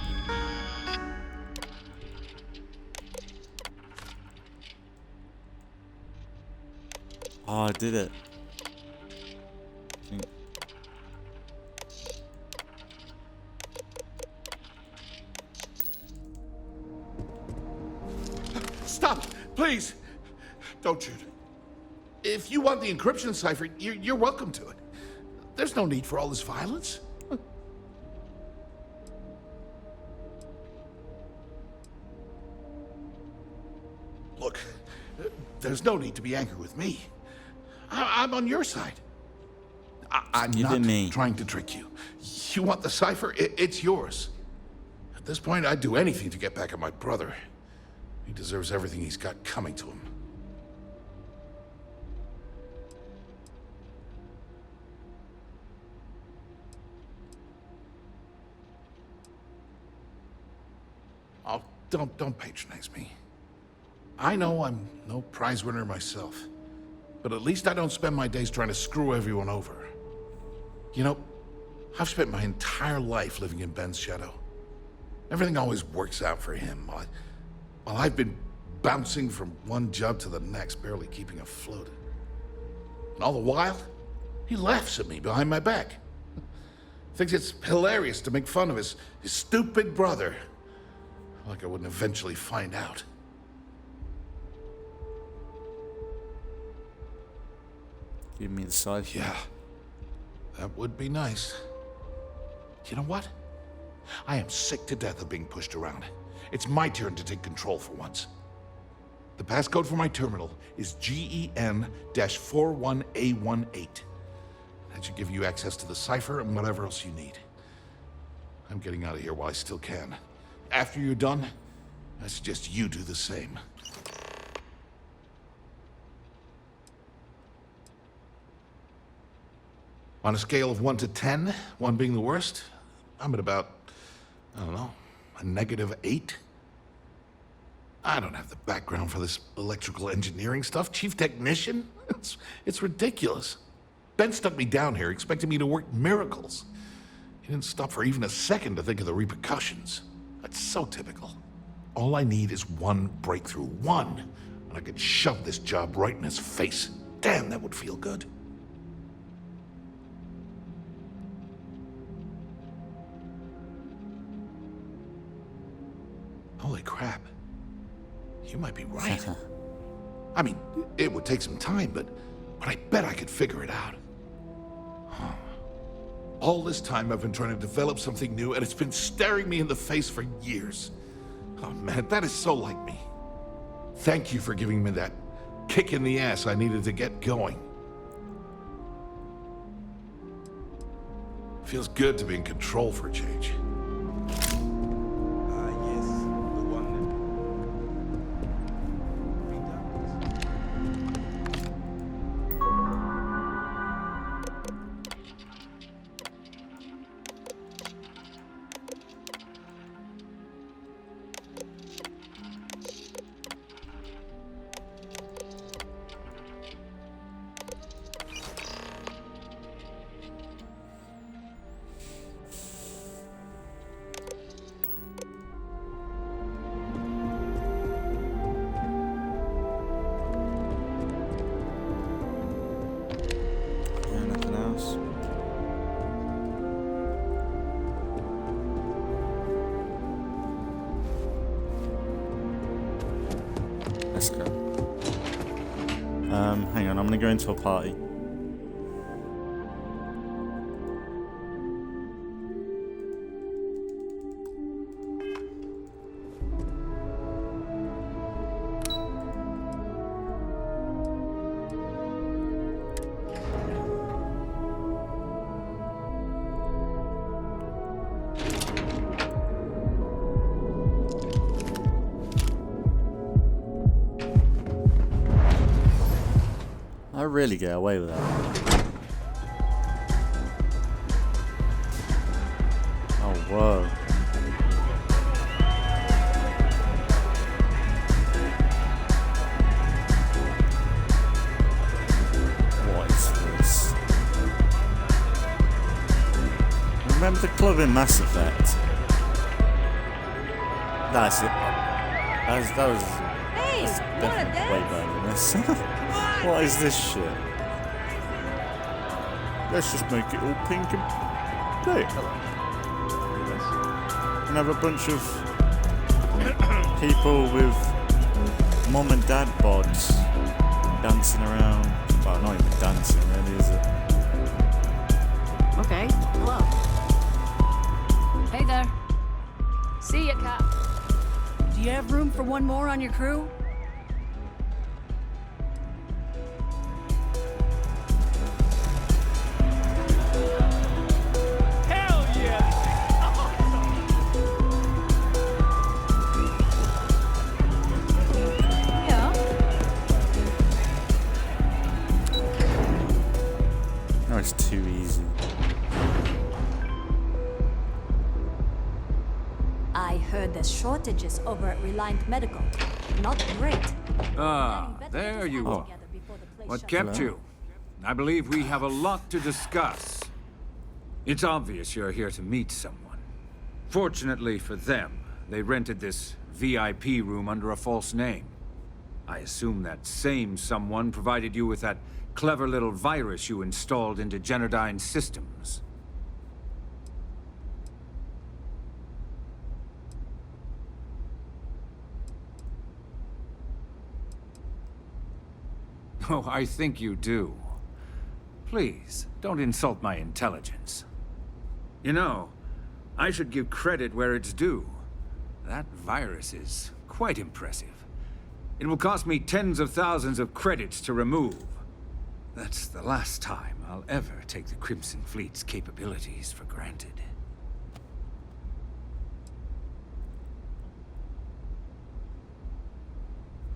Oh, I did it. Stop, please. Don't shoot. If you want the encryption cipher, you're welcome to it. There's no need for all this violence. Look, there's no need to be angry with me. I'm on your side. I'm not trying to trick you. You want the cipher? It's yours. At this point, I'd do anything to get back at my brother. He deserves everything he's got coming to him. Oh, don't patronize me. I know I'm no prize winner myself, but at least I don't spend my days trying to screw everyone over. You know, I've spent my entire life living in Ben's shadow. Everything always works out for him, while I've been bouncing from one job to the next, barely keeping afloat. And all the while, he laughs at me behind my back. Thinks it's hilarious to make fun of his stupid brother. Like I wouldn't eventually find out. Give me the cipher. Yeah, that would be nice. You know what? I am sick to death of being pushed around. It's my turn to take control for once. The passcode for my terminal is GEN-41A18. That should give you access to the cipher and whatever else you need. I'm getting out of here while I still can. After you're done, I suggest you do the same. On a scale of 1 to 10, 1 being the worst, I'm at about, I don't know, a -8. I don't have the background for this electrical engineering stuff. Chief technician? It's ridiculous. Ben stuck me down here expecting me to work miracles. He didn't stop for even a second to think of the repercussions. That's so typical. All I need is one breakthrough, one, and I could shove this job right in his face. Damn, that would feel good. Holy crap. You might be right. I mean, it would take some time, but I bet I could figure it out. All this time I've been trying to develop something new, and it's been staring me in the face for years. Oh man, that is so like me. Thank you for giving me that kick in the ass I needed to get going. Feels good to be in control for a change. Let's go. Hang on, I'm gonna go into a party. I really get away with that. Oh, whoa. What is this? Remember the club in Mass Effect? That's it. That was definitely way better than this. What is this shit? Let's just make it all pink and play. And have a bunch of people with mom and dad bods dancing around. Well, not even dancing, really, is it? Okay, hello. Hey there. See ya, Cap. Do you have room for one more on your crew? It's too easy. I heard there's shortages over at Reliant Medical. Not great. Ah, there you are. What kept you? I believe we have a lot to discuss. It's obvious you're here to meet someone. Fortunately for them, they rented this VIP room under a false name. I assume that same someone provided you with that clever little virus you installed into Generdyne's systems. Oh, I think you do. Please, don't insult my intelligence. You know, I should give credit where it's due. That virus is quite impressive. It will cost me tens of thousands of credits to remove. That's the last time I'll ever take the Crimson Fleet's capabilities for granted.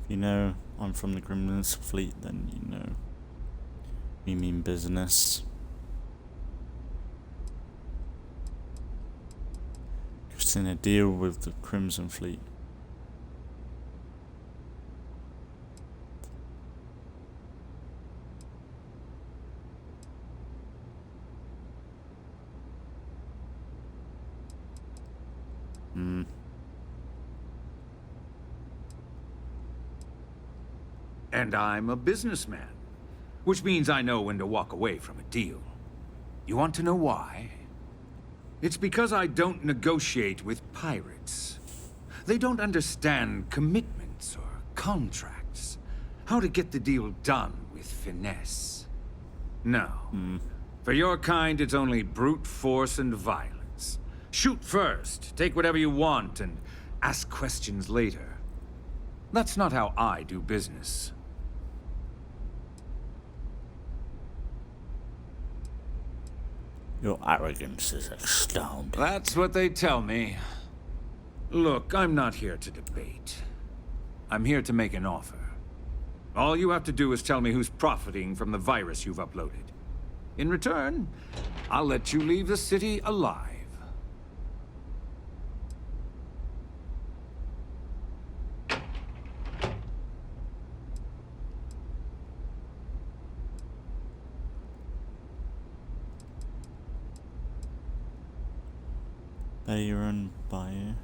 If you know I'm from the Crimson Fleet, then you know we mean business. Just in a deal with the Crimson Fleet. And I'm a businessman, which means I know when to walk away from a deal. You want to know why? It's because I don't negotiate with pirates. They don't understand commitments or contracts. How to get the deal done with finesse. No. For your kind, it's only brute force and violence. Shoot first, take whatever you want, and ask questions later. That's not how I do business. Your arrogance is astounding. That's what they tell me. Look, I'm not here to debate. I'm here to make an offer. All you have to do is tell me who's profiting from the virus you've uploaded. In return, I'll let you leave the city alive. Bayron Bayer.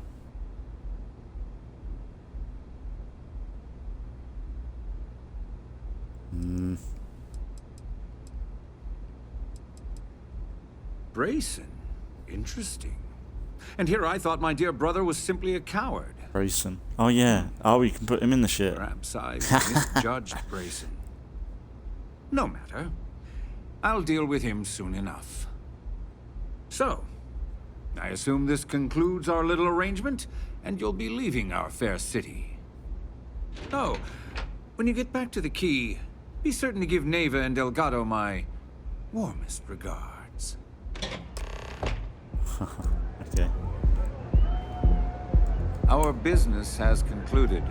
Brayson? Interesting. And here I thought my dear brother was simply a coward. Brayson. Oh yeah. Oh, we can put him in the shit. Perhaps I misjudged Brayson. No matter. I'll deal with him soon enough. So, I assume this concludes our little arrangement, and you'll be leaving our fair city. Oh, when you get back to the key, be certain to give Neva and Delgado my warmest regards. Okay. Our business has concluded.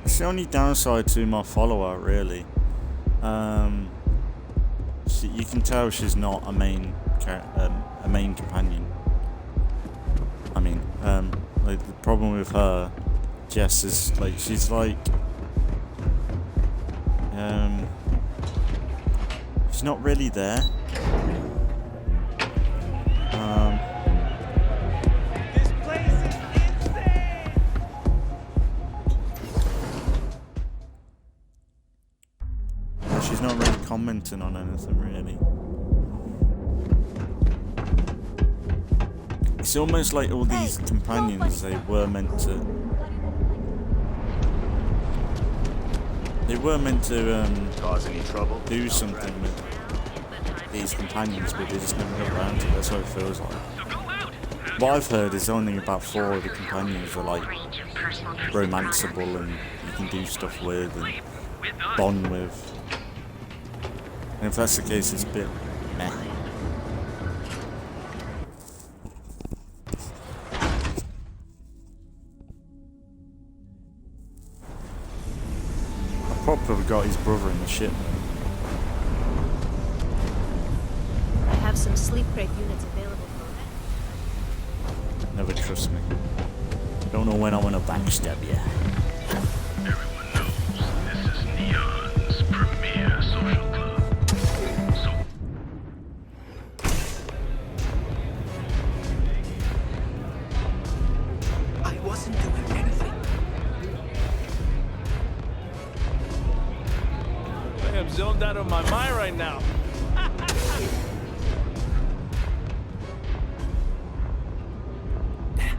It's the only downside to my follower, really. You can tell she's not a main companion. I mean, like the problem with her, Jess, is like she's like, she's not really there. This place is insane! She's not really commenting on anything, really. It's almost like all these companions, they were meant to cause any trouble? do something with these companions, but they just never got around to it. That's what it feels like. What I've heard is only about 4 of the companions are like romanceable and you can do stuff with and bond with. And if that's the case, it's a bit meh. I probably got his brother in the ship. I have some sleep crate units available for Never trust me. Don't know when I want to backstab you. Everyone knows this is Neon's premier social club. So I wasn't doing anything. I am zoned out of my mind right now.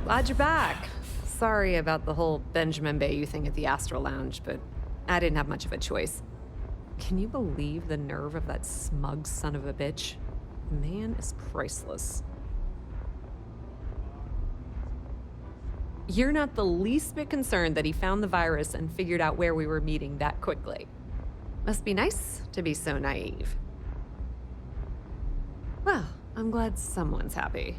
Glad you're back. Sorry about the whole Benjamin Bayou thing at the Astral Lounge, but I didn't have much of a choice. Can you believe the nerve of that smug son of a bitch? The man is priceless. You're not the least bit concerned that he found the virus and figured out where we were meeting that quickly. Must be nice to be so naive. Well, I'm glad someone's happy.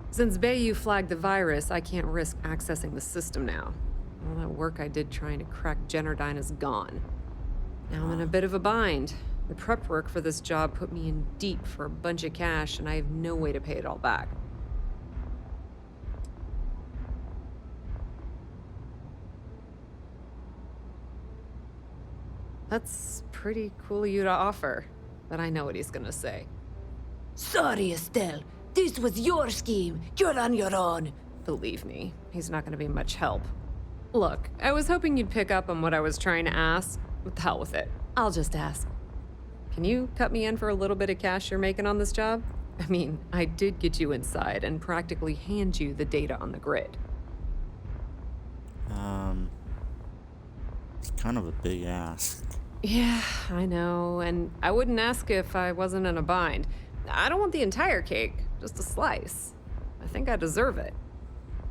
Since Bayou flagged the virus, I can't risk accessing the system now. All that work I did trying to crack Generdyne is gone. Now I'm in a bit of a bind. The prep work for this job put me in deep for a bunch of cash, and I have no way to pay it all back. That's pretty cool of you to offer, but I know what he's gonna say. Sorry, Estelle. This was your scheme. You're on your own. Believe me, he's not gonna be much help. Look, I was hoping you'd pick up on what I was trying to ask. What the hell with it? I'll just ask. Can you cut me in for a little bit of cash you're making on this job? I mean, I did get you inside and practically hand you the data on the grid. It's kind of a big ask. Yeah, I know, and I wouldn't ask if I wasn't in a bind. I don't want the entire cake, just a slice. I think I deserve it.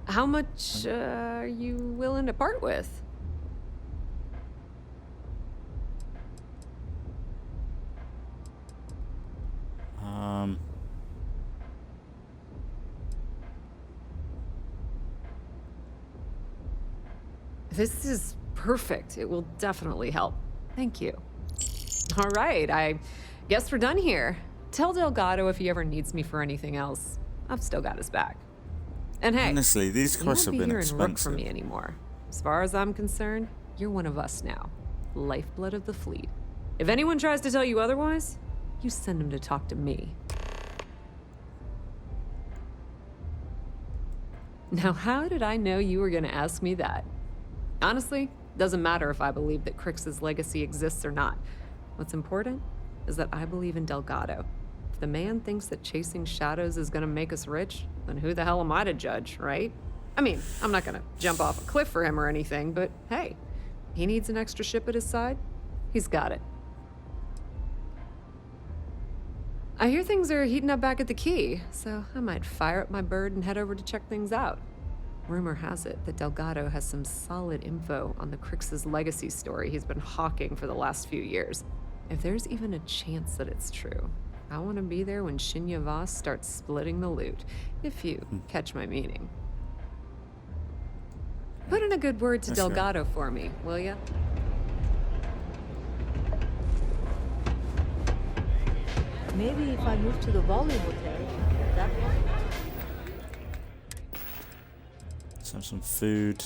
How much are you willing to part with? This is perfect. It will definitely help. Thank you. All right, I guess we're done here. Tell Delgado if he ever needs me for anything else. I've still got his back. And hey, honestly, these quests have been expensive. You won't be hearing Rook from me anymore. As far as I'm concerned, you're one of us now. Lifeblood of the fleet. If anyone tries to tell you otherwise, you send them to talk to me. Now, how did I know you were going to ask me that? Honestly, doesn't matter if I believe that Crix's legacy exists or not. What's important is that I believe in Delgado. If the man thinks that chasing shadows is gonna make us rich, then who the hell am I to judge, right? I mean, I'm not gonna jump off a cliff for him or anything, but hey, he needs an extra ship at his side, he's got it. I hear things are heating up back at the Key, so I might fire up my bird and head over to check things out. Rumor has it that Delgado has some solid info on the Crix's legacy story he's been hawking for the last few years. If there's even a chance that it's true, I want to be there when Shinya Voss starts splitting the loot, if you catch my meaning. Put in a good word to Delgado for me, will ya? Maybe if I move to the volume hotel, that one. Let's have some food.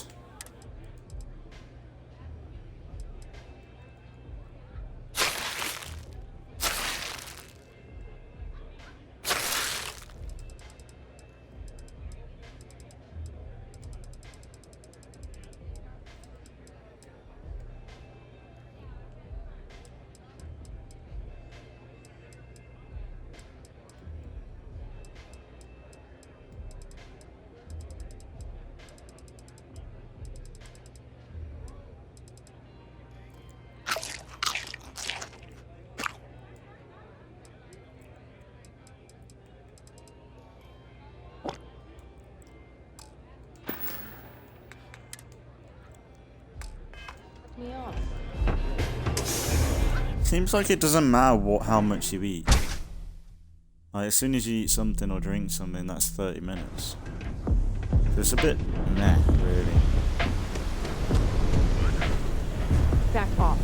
Seems like it doesn't matter how much you eat. Like, as soon as you eat something or drink something, that's 30 minutes. So it's a bit meh, really. Back off.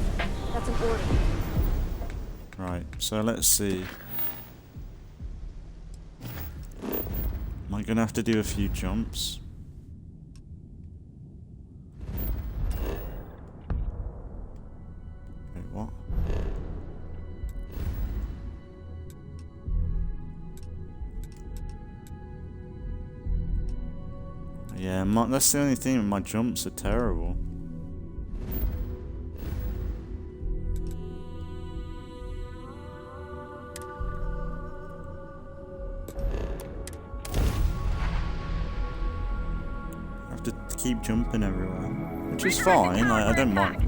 That's an order. Right, so let's see. Am I gonna have to do a few jumps? Wait, what? Yeah, that's the only thing. My jumps are terrible. I have to keep jumping everywhere, which is fine. I don't mind.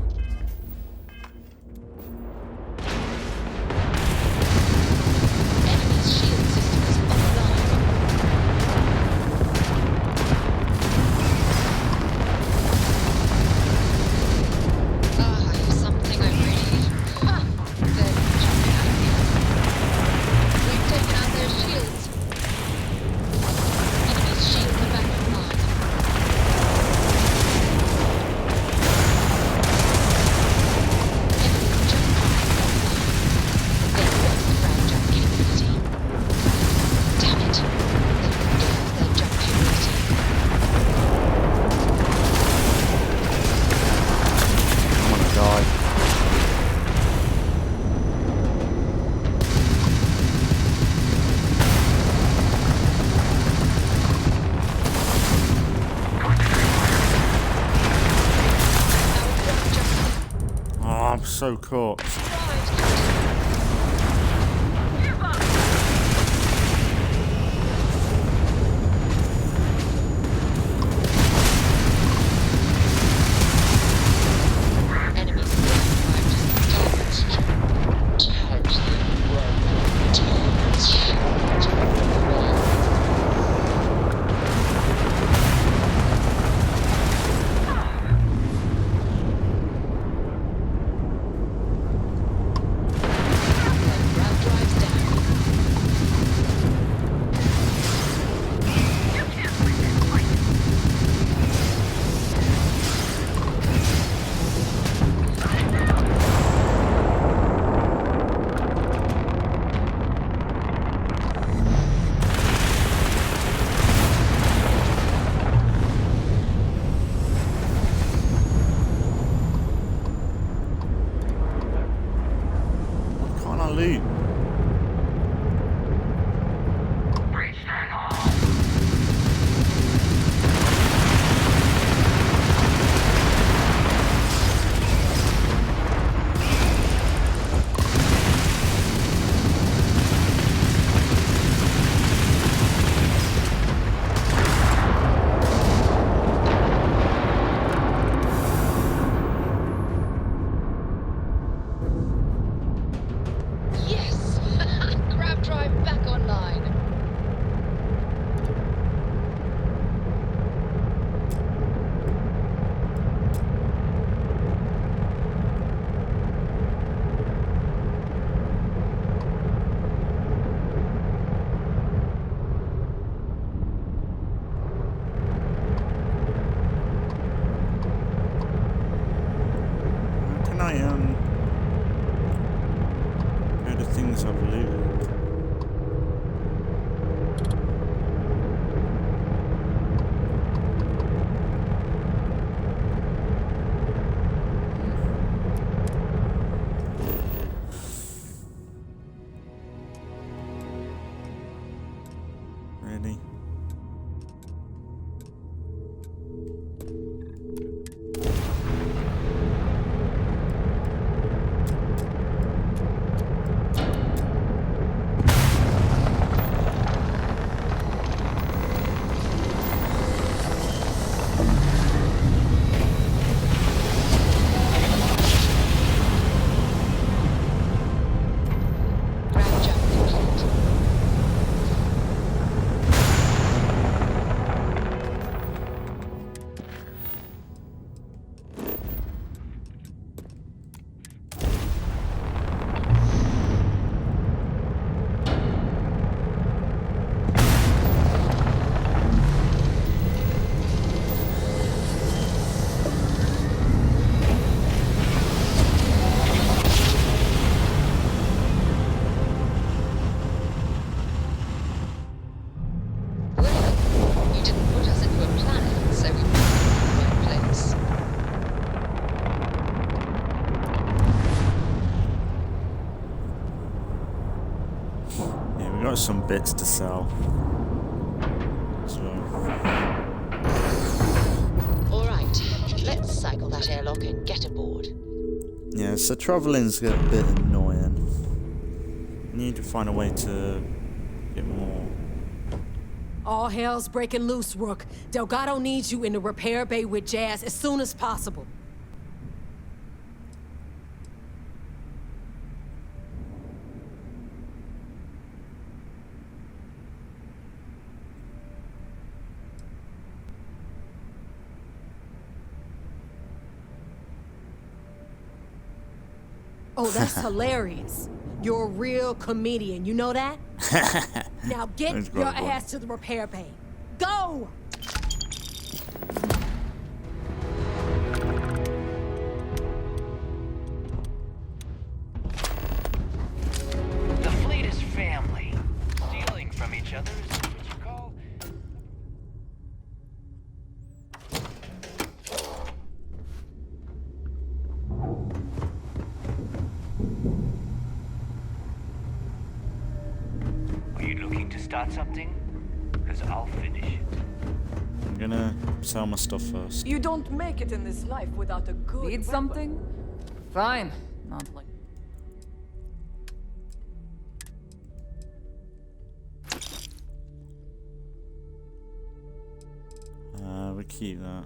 So caught. our loot. Go to things I've looted. Really? Got some bits to sell. So. Alright, let's cycle that airlock and get aboard. Yeah, so traveling's a bit annoying. Need to find a way to get more. All hell's breaking loose, Rook. Delgado needs you in the repair bay with Jazz as soon as possible. Oh, that's hilarious. You're a real comedian, you know that? Now get your ass to the repair bay. Go! The fleet is family. Stealing from each other is what you call... Are you looking to start something? Because I'll finish it. I'm gonna sell my stuff first. You don't make it in this life without a good Need something? Fine. Not like... We keep that.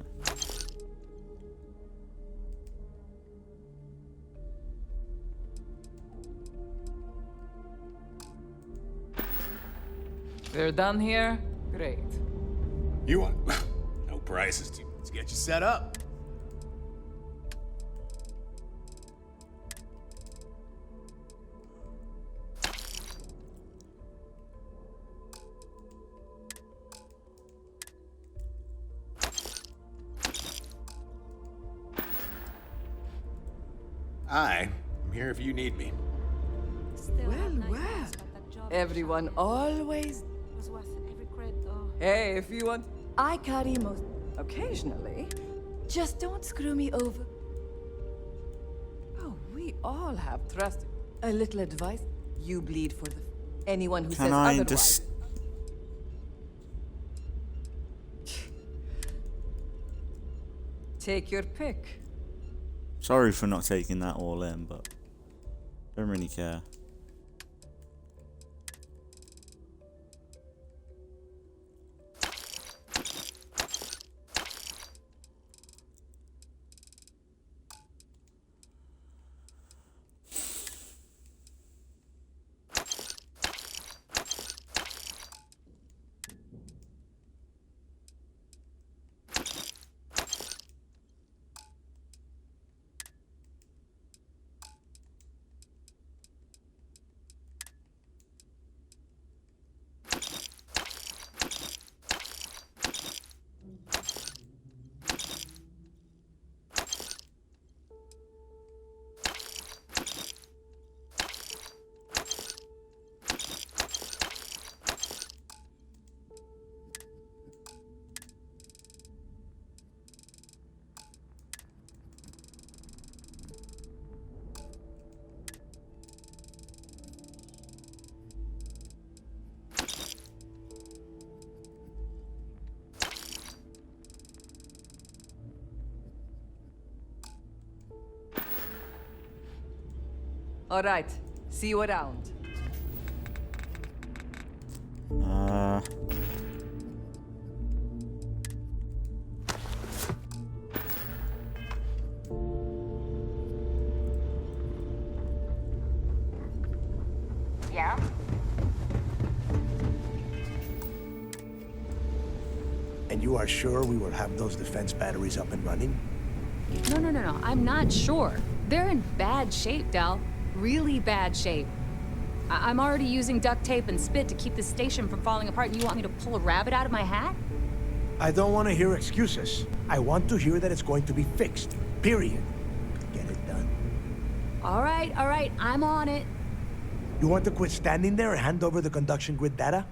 We're done here? Great. You want... no prices to get you set up. I'm here if you need me. Well. Everyone always... Hey, if you want... I carry most... occasionally. Just don't screw me over. Oh, we all have trust. A little advice. You bleed for the... anyone who Can says I otherwise. just... Take your pick. Sorry for not taking that all in, but don't really care. All right. See you around. Yeah? And you are sure we will have those defense batteries up and running? No. I'm not sure. They're in bad shape, Del. Really bad shape. I'm already using duct tape and spit to keep the station from falling apart, and you want me to pull a rabbit out of my hat? I don't want to hear excuses. I want to hear that it's going to be fixed. Period. Get it done. All right. I'm on it. You want to quit standing there and hand over the conduction grid data?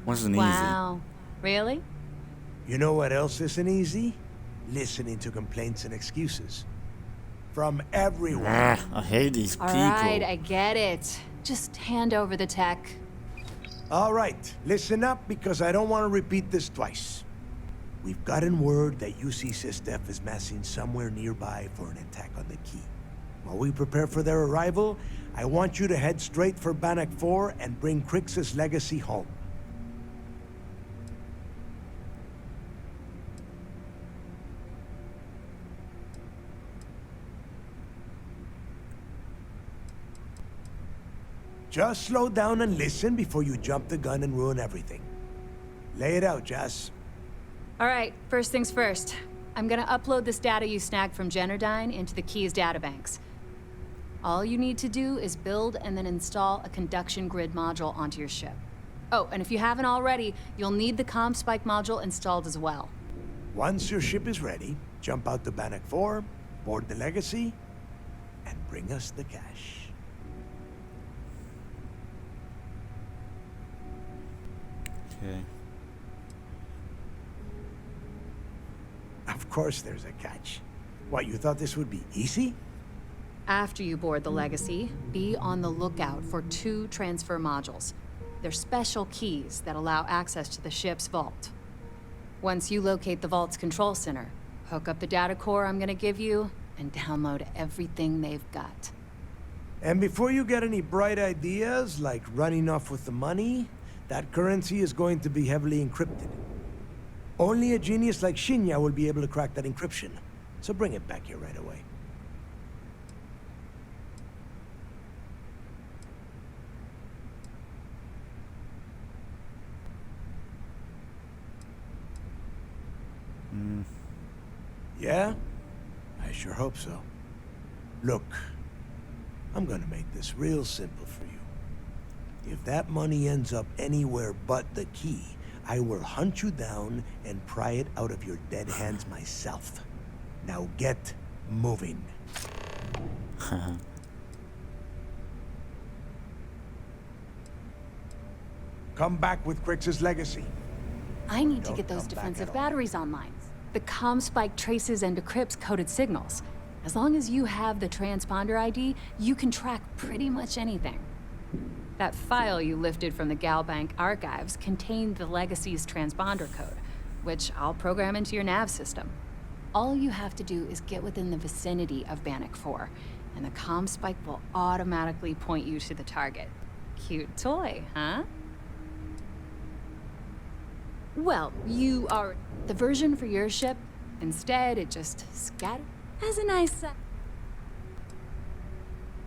Wasn't wow. Really? You know what else isn't easy? Listening to complaints and excuses. From everyone. I hate these people. All right, I get it. Just hand over the tech. All right, listen up because I don't want to repeat this twice. We've gotten word that UC SysDef is massing somewhere nearby for an attack on the key. While we prepare for their arrival, I want you to head straight for Bannock 4 and bring Crix's legacy home. Just slow down and listen before you jump the gun and ruin everything. Lay it out, Jess. All right, first things first. I'm gonna upload this data you snagged from Generdyne into the Keys databanks. All you need to do is build and then install a conduction grid module onto your ship. Oh, and if you haven't already, you'll need the comm spike module installed as well. Once your ship is ready, jump out to Bannock 4, board the Legacy, and bring us the cash. Okay. Of course there's a catch. What, you thought this would be easy? After you board the Legacy, be on the lookout for 2 transfer modules. They're special keys that allow access to the ship's vault. Once you locate the vault's control center, hook up the data core I'm gonna give you, and download everything they've got. And before you get any bright ideas, like running off with the money, that currency is going to be heavily encrypted. Only a genius like Shinya will be able to crack that encryption. So bring it back here right away. Yeah? I sure hope so. Look, I'm gonna make this real simple for you. If that money ends up anywhere but the key, I will hunt you down and pry it out of your dead hands myself. Now get moving. Come back with Crix's legacy. I need to get those defensive batteries online. The comm spike traces and decrypts coded signals. As long as you have the transponder ID, you can track pretty much anything. That file you lifted from the Galbank archives contained the Legacy's transponder code, which I'll program into your nav system. All you have to do is get within the vicinity of Bannock 4, and the comm spike will automatically point you to the target. Cute toy, huh? Well, you are the version for your ship. Instead, it just scatters as a nice...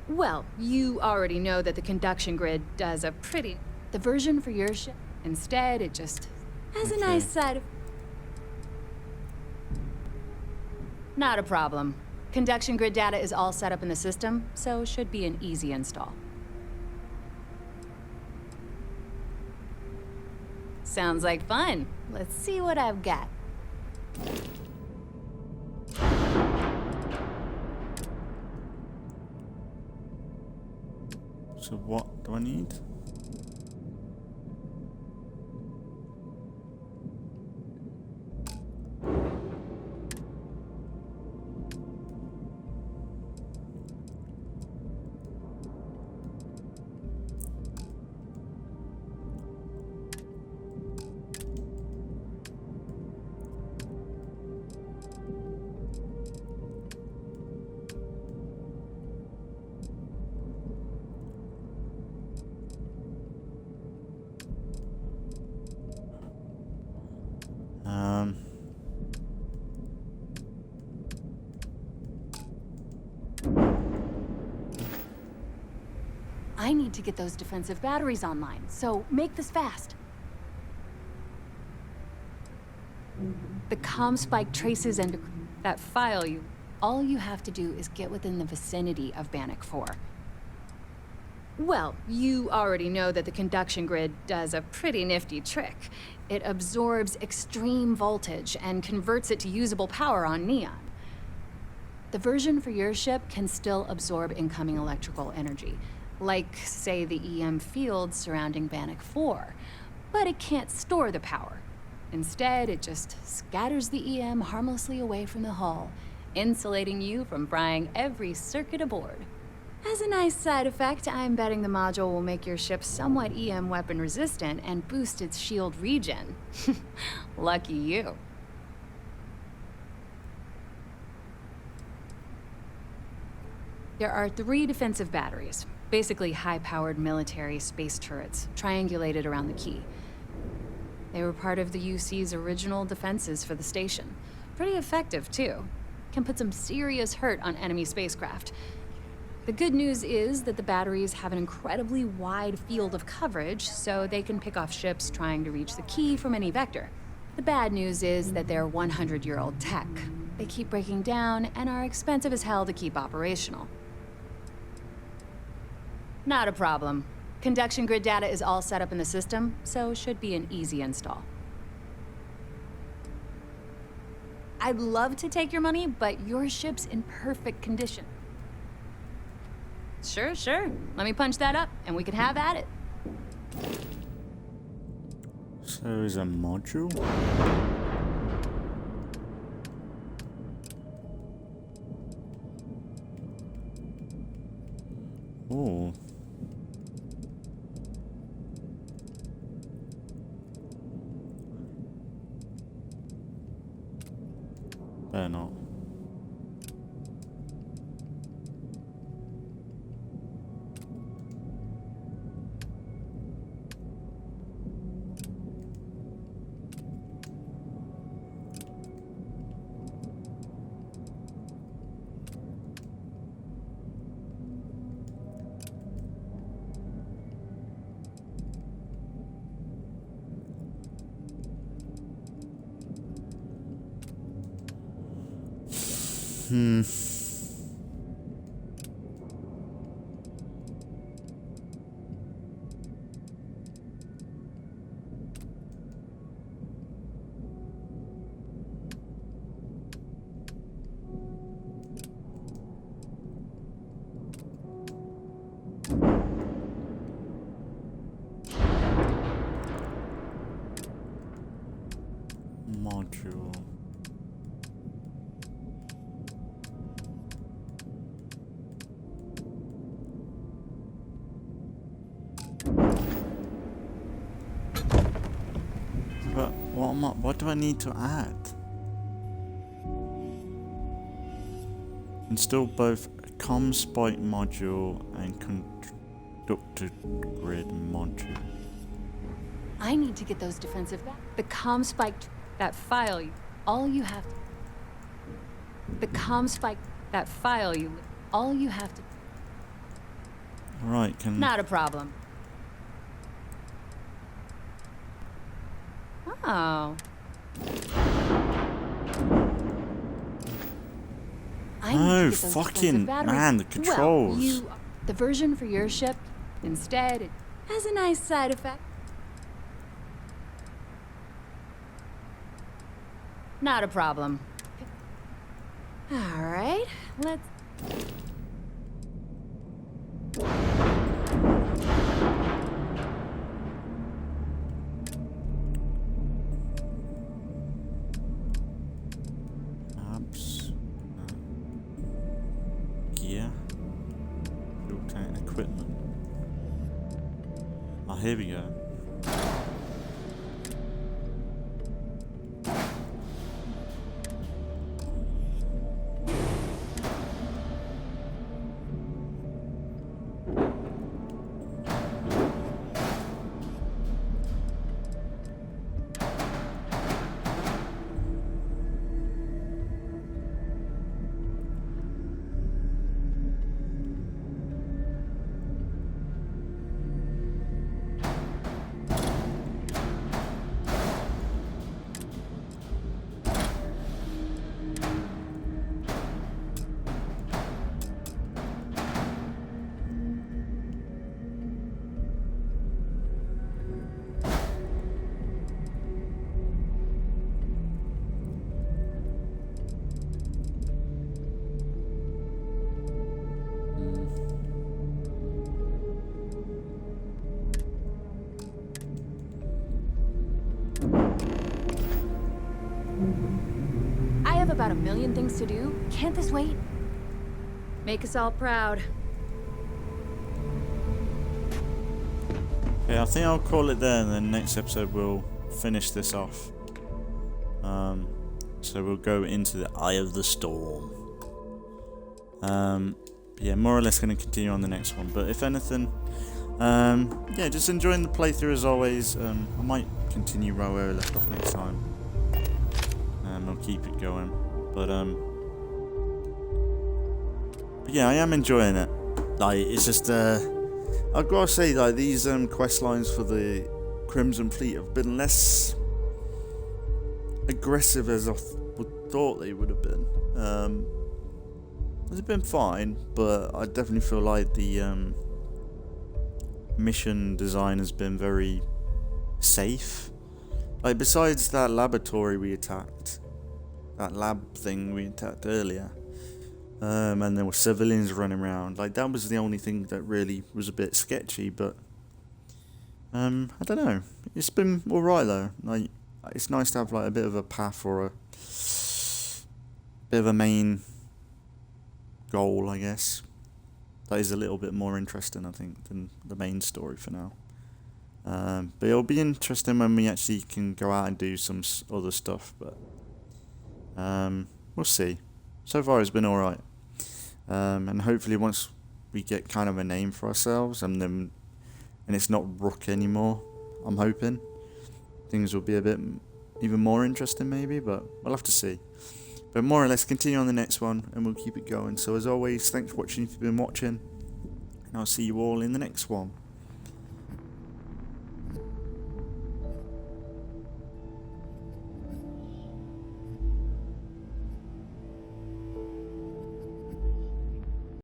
Well, you already know that the conduction grid does a pretty... The version for your ship. Instead, it just has a nice side of... Not a problem. Conduction grid data is all set up in the system, so it should be an easy install. Sounds like fun. Let's see what I've got. So what do I need? I need to get those defensive batteries online, so make this fast. The comm spike traces and that file you... All you have to do is get within the vicinity of Bannock 4. Well, you already know that the conduction grid does a pretty nifty trick. It absorbs extreme voltage and converts it to usable power on neon. The version for your ship can still absorb incoming electrical energy, like, say, the EM field surrounding Bannock 4, but it can't store the power. Instead, it just scatters the EM harmlessly away from the hull, insulating you from frying every circuit aboard. As a nice side effect, I'm betting the module will make your ship somewhat EM weapon resistant and boost its shield regen. Lucky you. There are 3 defensive batteries, basically high-powered military space turrets, triangulated around the key. They were part of the UC's original defenses for the station. Pretty effective, too. Can put some serious hurt on enemy spacecraft. The good news is that the batteries have an incredibly wide field of coverage, so they can pick off ships trying to reach the key from any vector. The bad news is that they're 100-year-old tech. They keep breaking down and are expensive as hell to keep operational. Not a problem. Conduction grid data is all set up in the system, so it should be an easy install. I'd love to take your money, but your ship's in perfect condition. Sure. Let me punch that up, and we can have at it. So is a module? Oh. Better not. Module. What do I need to add? Install both a comm spike module and conductor grid module. I need to get those defensive the comm spike that file all you have to the comm spike that file all you have to Right, can Not a problem. Oh. Oh, fucking man, the controls. Well, the version for your ship, instead, it has a nice side effect. Not a problem. All right, let's... Gear. Fuel tank equipment. Oh, here we go. About 1 million things to do. Can't this wait? Make us all proud. Yeah, I think I'll call it there, and then next episode we'll finish this off. So we'll go into the Eye of the Storm. Yeah, more or less going to continue on the next one. But if anything, yeah, just enjoying the playthrough as always. I might continue right where I left off next time. I'll keep it going. But yeah, I am enjoying it. Like, it's just I've got to say, like, these quest lines for the Crimson Fleet have been less aggressive as I thought they would have been. It's been fine, but I definitely feel like the mission design has been very safe. Like, besides that laboratory we attacked, that lab thing we attacked earlier, and there were civilians running around, like, that was the only thing that really was a bit sketchy. But I don't know, it's been alright though. Like, it's nice to have like a bit of a path or a bit of a main goal, I guess, that is a little bit more interesting, I think, than the main story for now. But it'll be interesting when we actually can go out and do some other stuff, but we'll see. So far it's been alright. And hopefully once we get kind of a name for ourselves, and it's not Rook anymore, I'm hoping things will be a bit even more interesting maybe, but we'll have to see. But more or less continue on the next one, and we'll keep it going. So as always, thanks for watching if you've been watching, and I'll see you all in the next one.